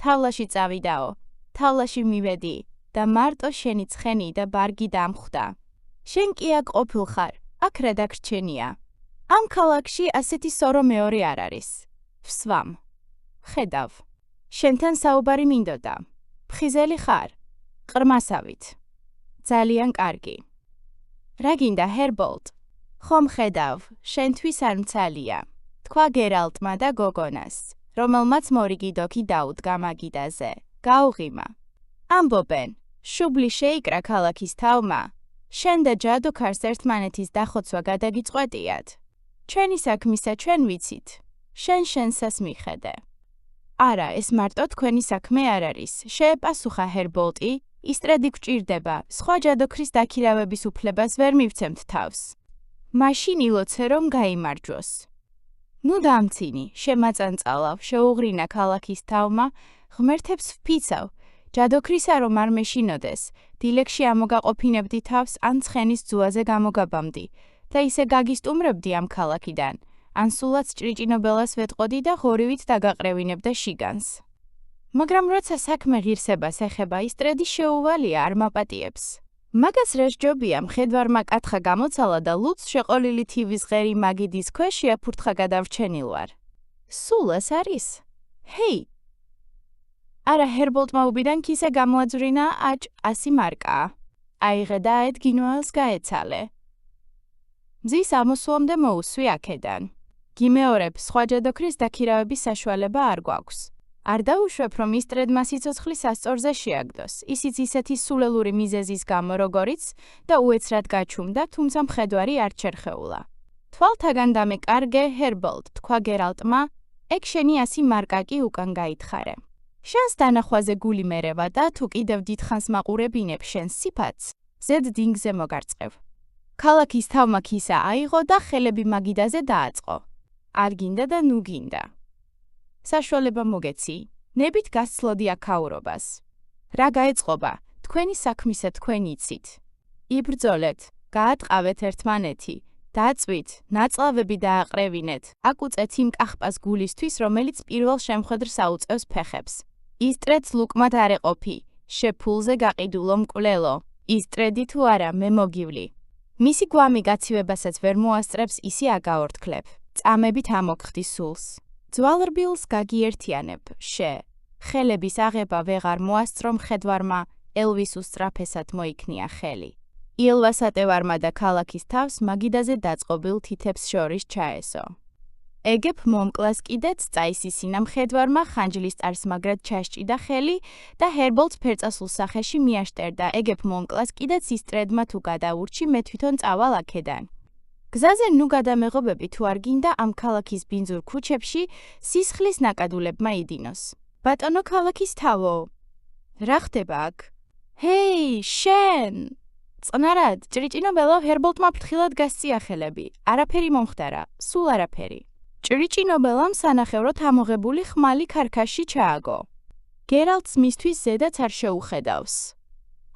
თავლაში წავიდაო, თავლაში მივედი და მარტო შენი ცხენი და ბარგი დამხვდა. შენ კი აქ ყოფილხარ, აქ რა დაგრჩენია. ამ ქალაქში ასეთი სორო მეორე არ არის. ვსვამ. ხედავ. შენთან საუბარი მინდოდა. ფხიზელი ხარ. ყრმასავით. ძალიან კარგი. რა გინდა, ჰერბოლტ? ხომ ხედავ, შენთვის არ მცალია. თქვა გერალტმა და გოგონას, რომელმაც მორიგი დოქი დაუდგა მაგიდაზე. გაუღიმა. ამბობენ, შუბლი შეიკრა ქალაქის თავმა. შენ და ჯადოქარს ერთმანეთის დახოცვა გადაგიწყვეტიათ. ჩვენი საქმისა ჩვენ ვიცით. შენსას მიხედე. არა, ეს მარტო თქვენი საქმე არ არის, შეეპასუხა ჰერბოლტი, ისტრედი გვჭირდება, სხვა ჯადოქრის დაქირავების უფლებას ვერ მივცემთ თავს. მაშინ ილოცე რომ გაიმარჯვოს. ნუ დამცინი, შემაწანწალავ, შეუღრინა ქალაქის თავმა, ღმერთებს ვფიცავ, ჯადოქრისა რომ არ მეშინოდეს, დილეგში ამოგაყოფინებდი თავს ან ცხენის ძუაზე გამოგაბამდი და ისე გაგისტუმრებდი ამ ქალაქიდან, ან სულაც ჭრიჭინობელას ვეტყოდი და ღორივით დაგაყრევინებდა შიგანს. მაგრამ როცა საქმე ღირსებას ეხება, ისტრედი შეუვალია არ მაპატიებს. მაგას რა სჯობია, მხედვარმა კათხა გამოცალა და ლუც შეყოლილი თივის ღერი მაგიდის ქვეშ შეაფურთხა გადავრჩენილ ვარ. სულ ეს არის? ჰეი! არა, ჰერბოლტმა უბიდან ქისე გამოაძვრივნა 100 მარკა. აიღე და აედ გინოელს გაეცალე. მზის ამოსვლამდე მოუსვი აქედან. გიმეორებ, სხვა ჯადოქრის დაქირავების საშუალება არ გვაქვს. არ დაუშვებ, რომ ისტრედმა სიცოცხლი სასწორზე შეაგდოს, ისიც ისეთი სულელური მიზეზის გამო, როგორიც და უეცრად გაჩუმდა, თუმცა მხედვარი არ ჩერხეულა. თვალთაგან დამეკარგე, ჰერბოლტ, თქვა გერალტმა, ეგ შენი 100 მარკა კი უკან გაითხარე. შენს დანახვაზე გული მერევა და თუ კიდევ დიდხანს მაყურებინებ შენს სიფათს, ზედ დინგზე მოგარწყევ. ქალაქის თავმა ქისა აიღო და ხელები მაგიდაზე დააწყო. არ გინდა და ნუ გინდა. საშუალება მოგეცი, ნებით გასცლოდი აქაურობას. რა გაეწყობა, თქვენი საქმისა თქვენ იცით. იბრძოლეთ, გაატყავეთ ერთმანეთი, დაწვით, ნაწლავები დააყრევინეთ, აკუწეთ იმ კახპას გულისთვის, რომელიც პირველ შემხედრს აუწევს ფეხებს. ისტრედს ლუკმად არ ეყოფი, შეფულზე გაყიდულო მკვლელო, ისტრედი თუ არა, მე მოგივლი. მისი გვამი გაცივებასაც ვერ მოასწრებს ისი აგაორთქლებ, წამებით ამოგხდი სულს. ძვალრბილს გაგიერთიანებ, ხელების აღება ვეღარ მოასწრო მხედვარმა, ელვის უსწრაფესად მოიქნია ხელი. ილვასატევარმა და ქალაქის თავს მაგიდაზე დაწყობილ თითებს შორის ჩაესო. ეგებ მომკლას კიდეც წაისისინა მხედვარმა ხანჯლის წარს მაგრად ჩასჭიდა ხელი და ჰერბოლტს ფერწასულ სახეში მიაშტერდა. ეგებ მომკლას კიდეც ისტრედმა თუ გადაურჩი, მე თვითონ წავალ აქედან. გზაზე ნუ გადამეღობები თუ არ გინდა ამ ქალაქის ბინძურ ქუჩებში სისხლის ნაკადულებმა იდინოს. ბატონო ქალაქის თავო, რა ხდება აქ? ჰეი, შენ! წყნარად, ჭრიჭინობელო ჰერბოლტმა ფრთხილად გასწია ხელები. არაფერი მომხდარა, სულ არაფერი. ჭრიჭინობელამ სანახევროდ ამოღებული ხმალი ქარქაში ჩააგო. გერალტს მისთვის ზედაც არ შეუხედავს.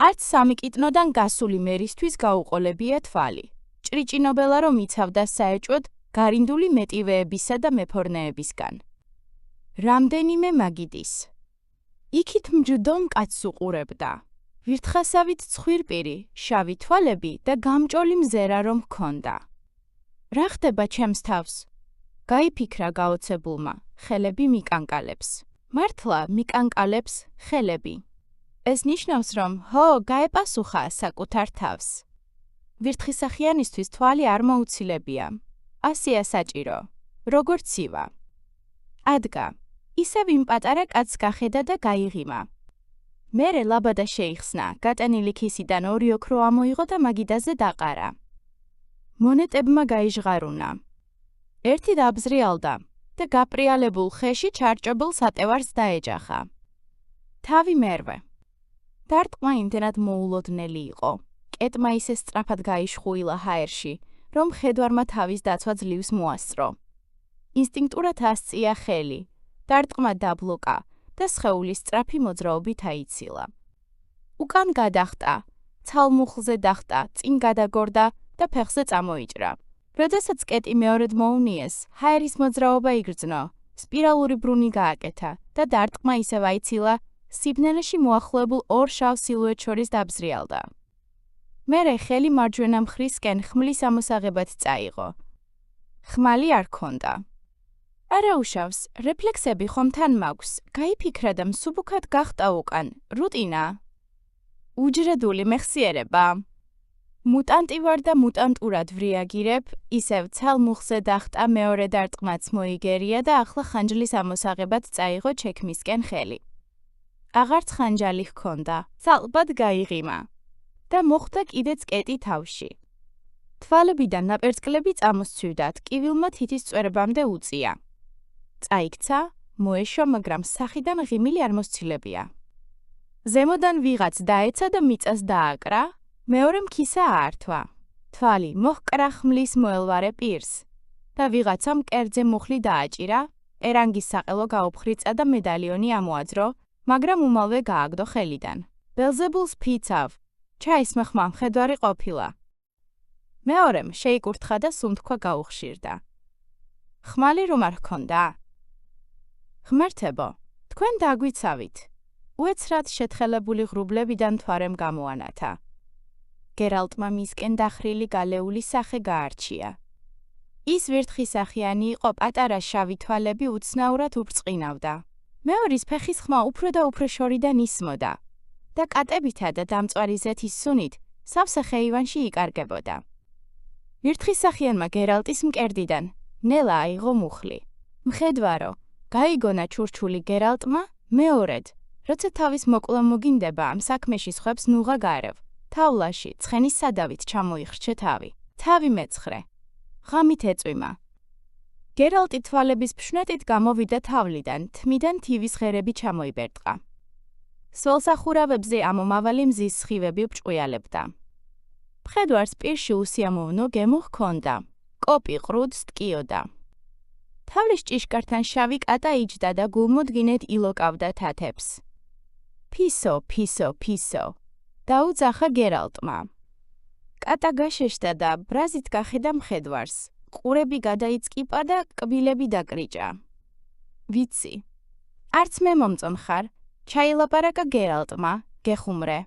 არც 3 კიტნოდან გასული მერისთვის გაუყოლებია თვალი. ჭრიჭინობელა რომ იცავდა საეჭვოდ გარინდული მეტივეებისა და მეფორნეებისგან. რამდენიმე მაგიდის. იქით მჯდო მკაცს უყურებდა. ვირთხასავით ცხვირპირი, შავი თვალები და გამჭოლი მზერა რომ ჰქონდა. რა ხდება ჩემს თავს? გაიფიქრა გაოცებულმა, ხელები მიკანკალებს. მართლა მიკანკალებს ხელები. ეს ნიშნავს რომ, გაეპასუხა საკუთარ თავს. ვირთხისახიანისთვის თვალი არ მოუცილებია. ასეა საჭირო. როგორც ცივა. ადგა. ისევ იმ პატარა კაცს გახედა და გაიღიმა. მერე ლაბადა შეიხსნა, გატანილი ქისიდან 2 ოქრო ამოიღო და მაგიდაზე დაყარა. მონეტებმა გაიჟღარულა. ერთი დაბზრიალდა და გაპრიალებულ ხეში ჩარჭობილ სატევარს დაეჯახა. თავი მერვე. დარტყმა იმდენად მოულოდნელი იყო. კეტმა ისე სწრაფად გაიშხუილა ჰაერში, რომ ხედვარმა თავის დაცვა ძლივს მოასწრო. ინსტინქტურად ასწია ხელი, დარტყმა დაბლოკა და სხეულის სწრაფი მოძრაობით აიცილა. უკან გადახტა, ცალმუხლზე დახტა, წინ გადაგორდა და ფეხზე წამოიჭრა. როდესაც კეტი მეორედ მოუნიეს, ჰაერის მოძრაობა იგრძნო, სპირალური ბრუნი გააკეთა და დარტყმა ისევ აიცილა, სიბნელეში მოახლოებულ 2 შავ სილუეტს შორის დაბზრიალდა. მერე ხელი მარჯვენა მხრისკენ ხმლის ამოსაღებად წაიღო. ხმალი არ ქონდა. არა უშავს, რეფლექსები ხომ თან მაქვს, გაიფიქრა და მსუბუქად გახტა უკან, რუტინა. უჯრედული მეხსიერება. მუტანტი ვარ და მუტანტურად ვრიაგირებ, ისევ ცალ მუხზე დახტა მეორე დარტყმაც მოიგერია და ახლა ხანჯლის ამოსაღებად წაიღო ჩექმისკენ ხელი. აღარც ხანჯალი ჰქონდა, ცალკბად გაიღიმა და მოხვდა კიდეც კეტი თავში. თვალებიდან ნაპერწკლები წამოსცვივდა, ტკივილმა თითის წვერებამდე უწია. წაიქცა, მოეშვა, მაგრამ სახიდან ღიმილი არ მოსცილებია. ზემოდან ვიღაც დაეცა და მიწას დააკრა, მეორე მქისა აართვა. თვალი მოჰკრა ხმლის მოელვარე პირს და ვიღაცამ კერძზე მუხლი დააჭირა, ერანგის საყელო გაუფხრიცა და მედალიონი ამოაძრო, მაგრამ უმალვე გააგდო ხელიდან. ბელზებულს ფიცავ, ჩაისმა ხმა მხედვარი ყოფილა. მეორემ შეიკურთხა და სუნთქვა გაუხშირდა. ხმალი რომ არ ჰქონდა? ღმერთებო, თქვენ დაგვიცავით. უეცრად შეთხელებული ღრუბლებიდან თვარემ გამოანათა. გერალტმა მისკენ დახრილი გალეული სახე გაარჩია. ის ვირთხისახიანი იყო, პატარა შავი თვალები უცნაურად უბწყინავდა. მეორის ფეხის ხმა უფრო და უფრო შორიდან ისმოდა და კატებითა და დამწვარი ზეთის სუნით სავსე ხეივანში იკარგებოდა. ვირთხისახიანმა გერალტის მკერდიდან ნელა აიღო მუხლი. მხედვარო, გაიგონა ჩურჩული გერალტმა, მეორედ, როცა თავის მოკლა მოგინდება ამ საქმეში სხვებს ნუღა გარევ. თავლაში, ცხენის სადავით ჩამოიხრჩე თავი. თავი მეცხრე. ღამით ეწვიმა. გერალტი თვალების ფშვნეტით გამოვიდა თავლიდან, თმიდან თივის ღერები ჩამოიბერტყა. სველსახურავებზე ამომავალი მზის სხივები ბრჭყვიალებდა. მხედვარს პირში უსიამოვნო გემო ჰქონდა. კოპი ყრუდს ტკიოდა. თავის ჭიშკართან შავი კატა იჯდა და გულმოდგინედ ილოკავდა თათებს. ფისო, ფისო, ფისო. დაუძახა გერალტმა. კატა გაშეშდა და ბრაზით გახედა მხედვარს. ყურები გადაიწკიპა და კბილები დაკრიჭა. ვიცი. არც მე მომწონხარ, ჩაილაპარაკა გერალტმა, გეხუმრე.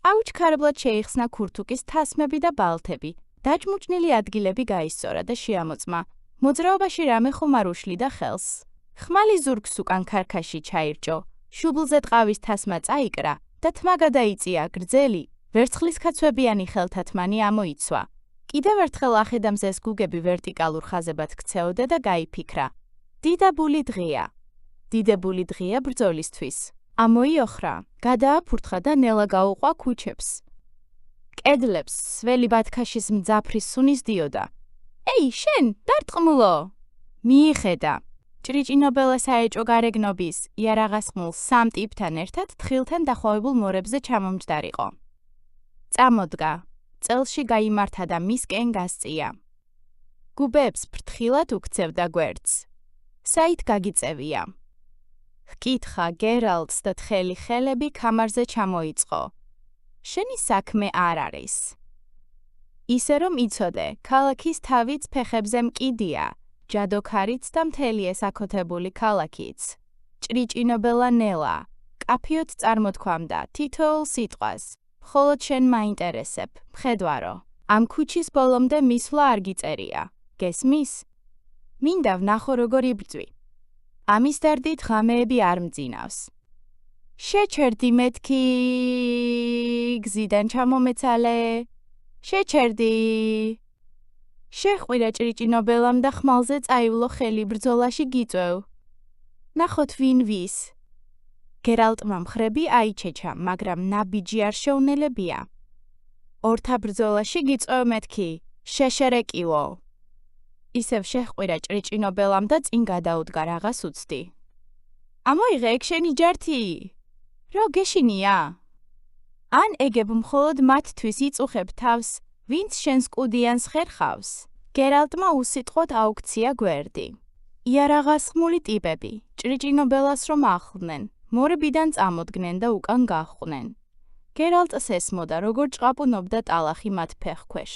აუჩქარებლად შეიხსნა ქურთუკის თასმები და ბალთები, დაჭმუჭნილი ადგილები გაისწორა და შეამოწმა. მოძრაობაში რამე ხომ არ უშლიდა ხელს. ხმალი ზურგს უკან ქარქაში ჩაირჯო, შუბლზე ტყავის თასმა წაიკრა და თმა გადაიწია გრძელი, ვერცხლისკაცვებიანი ხელთათმანი ამოიცვა. კიდევ ერთხელ ახედამზეს გუგები ვერტიკალურ ხაზებად ქცეოდა და გაიფიქრა. დიდებული დღეა. დიდებული დღეა ბრძოლისთვის. ამოიოხრა, გადააფურთხა და ნელა გაუყვა ქუჩებს. კედლებს სველი ბათქაშის მძაფრი სუნის დიოდა. ეი, შენ, დარტყმულო! მიიხედა. ჭრიჭინობელა საეჭო გარეგნობის, იარაღას ხმულს სამ ტიპთან ერთად თხილთან დახვევებულ მორებზე ჩამომჯდარიყო. წამოდგა. წელში გაიმართა და მისკენ გასწია. გუბებს ფრთხილად უქცევდა გვერდს. საით გაგიწევია. ჰკითხა გერალტს და თხელი ხელები კამარზე ჩამოიწყო. შენი საქმე არ არის. ისე რომ იცოდე, ქალაქის თავიც ფეხებზე მკიდია, ჯადოქარიც და მთელი ეს აკოთებული ქალაქიც. ჭრიჭინობელა ნელა, კაფიოდ წარმოთქვამდა თითოეულ სიტყვას. მხოლოდ შენ მაინტერესებ, მხედვარო. ამ ქუჩის ბოლომდე მისვლა არ გიწერია. გესმის? მინდა ვნახო როგორ იბრძვი. ამის დარდით ღამეები არ მძინავს. შეჩერდი მეთქი გზიდან ჩამომეცალე. შეჩერდი. შეხვირა ჭრიჭინობელამ და ხმალზე წაივლო ხელი ბრძოლაში გიწევ. ნახოთ ვინ ვის. გერალტმა მხრები აიჩეჩა, მაგრამ ნაბიჯი არ შეუნელებია. ორთა ბრძოლაში გიწევ მეთქი, შეშერეკილო. ისევ შეხვირა ჭრიჭინობელამ და წინ გადაუდგა რაღაც უცდი. ამოიღე ეგ შენი ჯართი. რო გეშინია? ან ეგებ მხოლოდ მათთვის იწუხებ თავს, ვინც შენს კუდიანს ხერხავს. გერალტმა უსიტყვოდ აუქცია გვერდი. იარაღასხმული ტიპები, ჭრიჭინობელას რომ ახლდნენ, მორებიდან წამოდგნენ და უკან გაჰყვნენ. გერალტს ესმოდა, როგორ ჭყაპუნობდა ტალახი მათ ფეხქვეშ.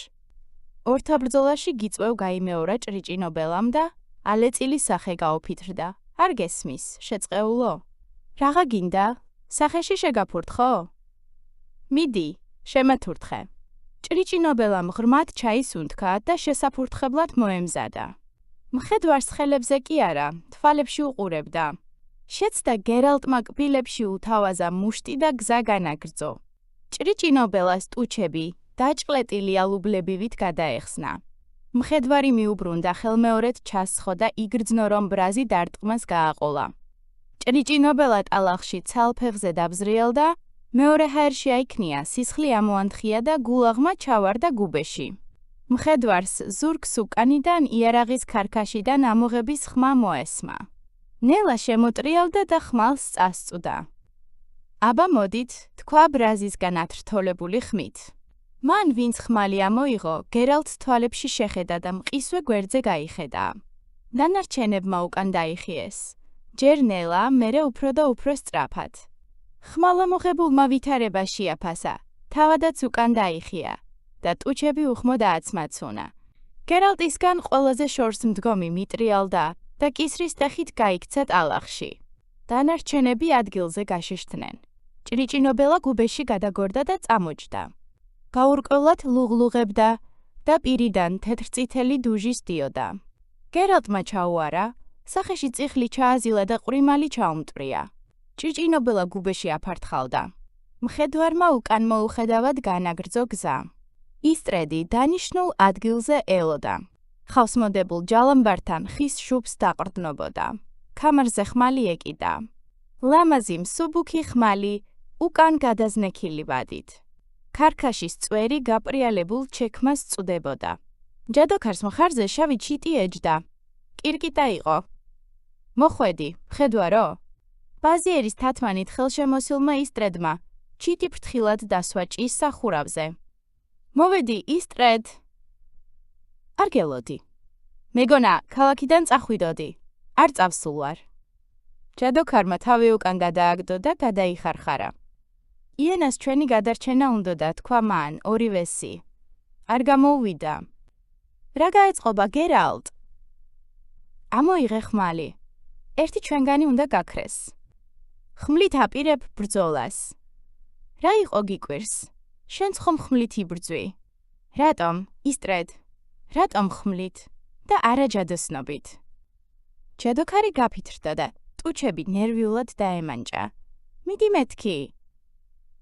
ორთა ბრძოლაში გიწევ გაიმეორა ჭრიჭინობელამ და ალეწილი სახე გაუფითრდა. არ გესმის, შეწყეულო? რაღა გინდა? სახეში შეგაფურთხო? მიდი, შემეთურთხე. ჭრიჭინობელამ ღრმად ჩაის უნთქა და შესაფურთხებლად მოემზადა. მხედვარს ხელებზე კი არა, თვალებში უყურებდა. შეცდა გერალტმა კბილებში უთავაზა მუშტი და გზა განაგრძო. ჭრიჭინობელას ტუჩები, დაჭყლეტილი ალუბლებივით გადაეხსნა. მხედვარი მიუბრუნდა ხელმეორედ ჩასხო და იგრძნო, რომ ბრაზი დარტყმას გააყოლა. ჭრიჭინობელა ტალახში ცალფეხზე დაბზრიელდა, მეორე ჰაერში აიქნია, სისხლი ამოანთხია და გულაღმა ჩავარდა გუბეში. მხედვარს ზურგს უკანიდან იარაღის ქარქაშიდან ამოღების ხმა მოესმა. ნელა შემოტრიალდა და ხმალს წასწვდა. აბა მოდით, თქვა ბრაზისგან ათრთოლებული ხმით. მან ვინც ხმალი ამოიღო, გერალტს თვალებში შეხედა და მყისვე გვერდზე გაიხედა. დანარჩენებმა უკან დაიხიეს. ჯერ ნელა, მერე უფრო და უფრო სწრაფად. ხმალა მოხებულმა ვითარება შეაფასა, თავადაც უკან დაიხია და ტუჩები უხმო დააცმაცუნა. გერალტისგან ყველაზე შორს მდგომი მიტრიალდა და კისრის ტეხით გაიქცა ტალახში. დანარჩენები ადგილზე გაშიშდნენ. ჭრიჭინობელა გუბეში გადაგორდა და წამოჯდა. გაურკვევლად ლუღლუღებდა და პირიდან თეთრწითელი დუჟი სდიოდა. გერალტმა ჩაუარა, სახეში წიხლი ჩააზილა და ყვრიმალი ჩაუმტვრია. ჭრიჭინობელა გუბეში აფართხალდა. მხედვარმა უკან მოუხედავად განაგრძო გზა. ისტრედი დანიშნულ ადგილზე ელოდა. ხავსმოდებულ ჯალამბართან ხის შუბს დაყრდნობოდა. ქამარზე ხმალი ეკიდა. ლამაზი მსუბუქი ხმალი უკან გადაზნექილი ვადით. ქარქაშის წვერი გაპრიალებულ ჩექმას წვდებოდა. ჯადოქარს მხარზე შავი ჩიტი ეჯდა. კირკიტა იყო. მოხვედი, მხედვარო? ბაზიერის თათმანით ხელშემოსილმა ისტრედმა ჩიტი ფრთხილად დასვა ჭის სახურავზე. მოვედი, ისტრედ. არ გელოდი. მეგონა, ქალაქიდან წახვიდოდი. არ წავსულ ვარ. ჯადოქარმა თავი უკან გადააგდო და გადაიხარხარა. იენას ჩვენი გადარჩენა უნდოდა, თქვა მან, ორივესი. არ გამოუვიდა. რა გაეწყობა, გერალტ? ამოიღე ხმალი. ერთი ჩვენგანი უნდა გაქრეს. ხმლით აპირებ ბრძოლას. რა იყო გიკვირს? შენც ხომ ხმლით იბრძვი? რატომ, ისტრედ? რატომ ხმლით და არა ჯადოსნობით? ჯადოქარი გაფითრდა და ტუჩები ნერვიულად დაემანჭა. მიდი მეთქი.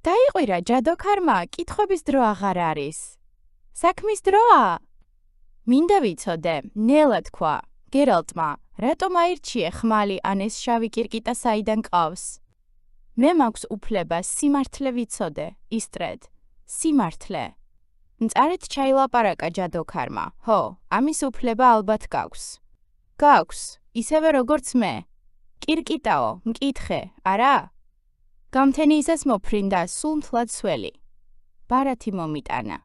დაიყვირა ჯადოქარმა, კითხვების დრო აღარ არის. საქმის დროა? მინდა ვიცოდე, ნელა თქვა, გერალტმა, რატომ აირჩიე ხმალი ან ეს შავი კირკიტა საიდან ყავს? მე მაქვს უფლება სიმართლე ვიცოდე, ისტრედ, სიმართლე. მწარედ ჩაილაპარაკა ჯადოქარმა, ხო, ამის უფლება ალბათ გაქვს. გაქვს, ისევე როგორც მე. კირკიტაო, მკითხე, არა? გამთენი ისეს მოფრინდა, სულ მთლად სველი. ბარათი მომიტანა.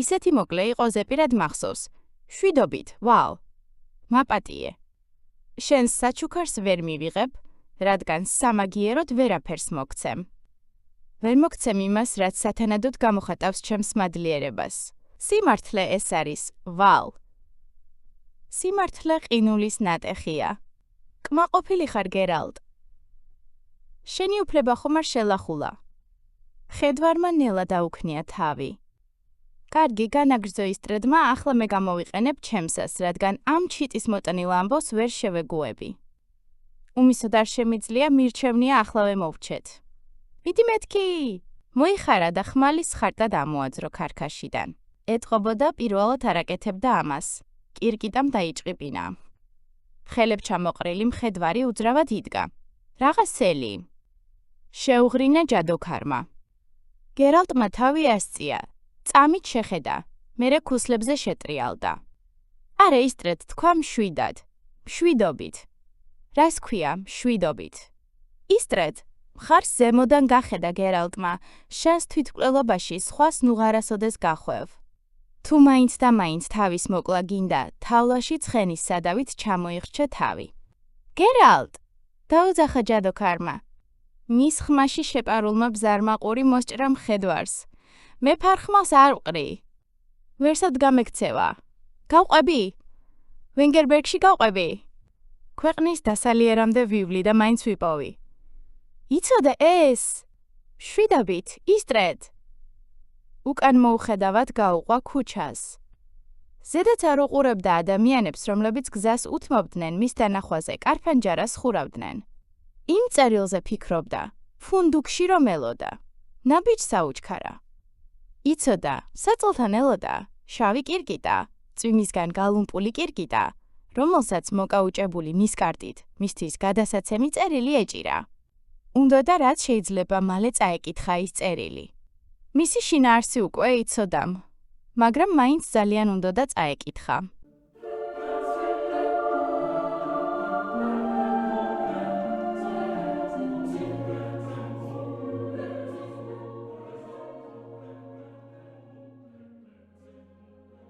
ისეთი მოკლე იყო ზეპირად მახსოვს. შვიდობით, ვალ. მაპატიე. შენს საჩუქარს ვერ მივიღებ, რადგან სამაგიეროდ ვერაფერს მოგცემ. ვერ მოგცემ იმას, რაც სათანადოდ გამოხატავს ჩემს მადლიერებას. სიმართლე ეს არის, ვალ. სიმართლე ყინულის ნატეხია. კმაყოფილი ხარ, გერალტ. შენი უფლება ხომ არ შელახულა. მხედვარმა ნელა დაუქნია თავი. კარგი, განაგრძო ისტრედმა, ახლა მე გამოვიყენებ ჩემსას, რადგან ამ ჩიტის მოტანილ ამბოს ვერ შევეგუები. უმისოდ არ შემიძლია, მირჩევნიაახლავე მოვჩეთ. მიდი მეთქი! მოიხარა და ხმალის ხარტა დამოაძრო ქარქაშიდან. ეტყობოდა პირველად არაკეთებდა ამას. კირკიტამ დაიჭყიპინა. ხელებ ჩამოყრილი მხედვარი უძრავად იდგა. რაღაცელი. შეუღრინა ჯადოქარმა. გერალტმა თავი ასწია. წამით შეხედა. მერე ქუსლებზე შეტრიალდა. არა, ისტრედ, თქვა მშვიდად. მშვიდობით. რას ქვია, მშვიდობით? ისტრედ, მხარს ზემოდან გახედა გერალტმა, შენს თვითმკვლელობაში სხვას ნუღარასოდეს გახვევ. თუ მაინც და მაინც თავის მოკლა გინდა, თავლაში ცხენის სადავით ჩამოიხრჩე თავი. გერალტ! დაუძახა ჯადოქარმა. მის ხმაში შეპარულმა ბზარმა ყური მოსჭრა მხედვარს. მე ფარხმალს არ ვყრი. ვერსად გამექცევა. გავყვები? ვენგერბერგში გავყვები? ქვეყნის დასალიერამდე ვივლი და მაინც ვიპოვი. იცოდე ეს? შვიდობით, ისტრედ. უკან მოუხედავად გაუყვა ქუჩას. ზედაც არ უყურებდა ადამიანებს, რომლებიც გზას უთმობდნენ მის დანახვაზე კარფანჯარას ხურავდნენ. იმ წერილზე ფიქრობდა, ფუნდუკში რომ ელოდა. ნაბიჯს აუჩქარა. იცოდა, საწოლთან ელოდა, შავი კირკიტა, წვიმისგან გალუმპული კირკიტა, რომელსაც მოკაუჭებული ნისკარტით მისთვის გადასაცემი წერილი ეჭირა. უნდოდა რაც შეიძლება მალე წაეკითხა ის წერილი. მისი შინაარსი უკვე იცოდამ, მაგრამ მაინც ძალიან უნდოდა წაეკითხა.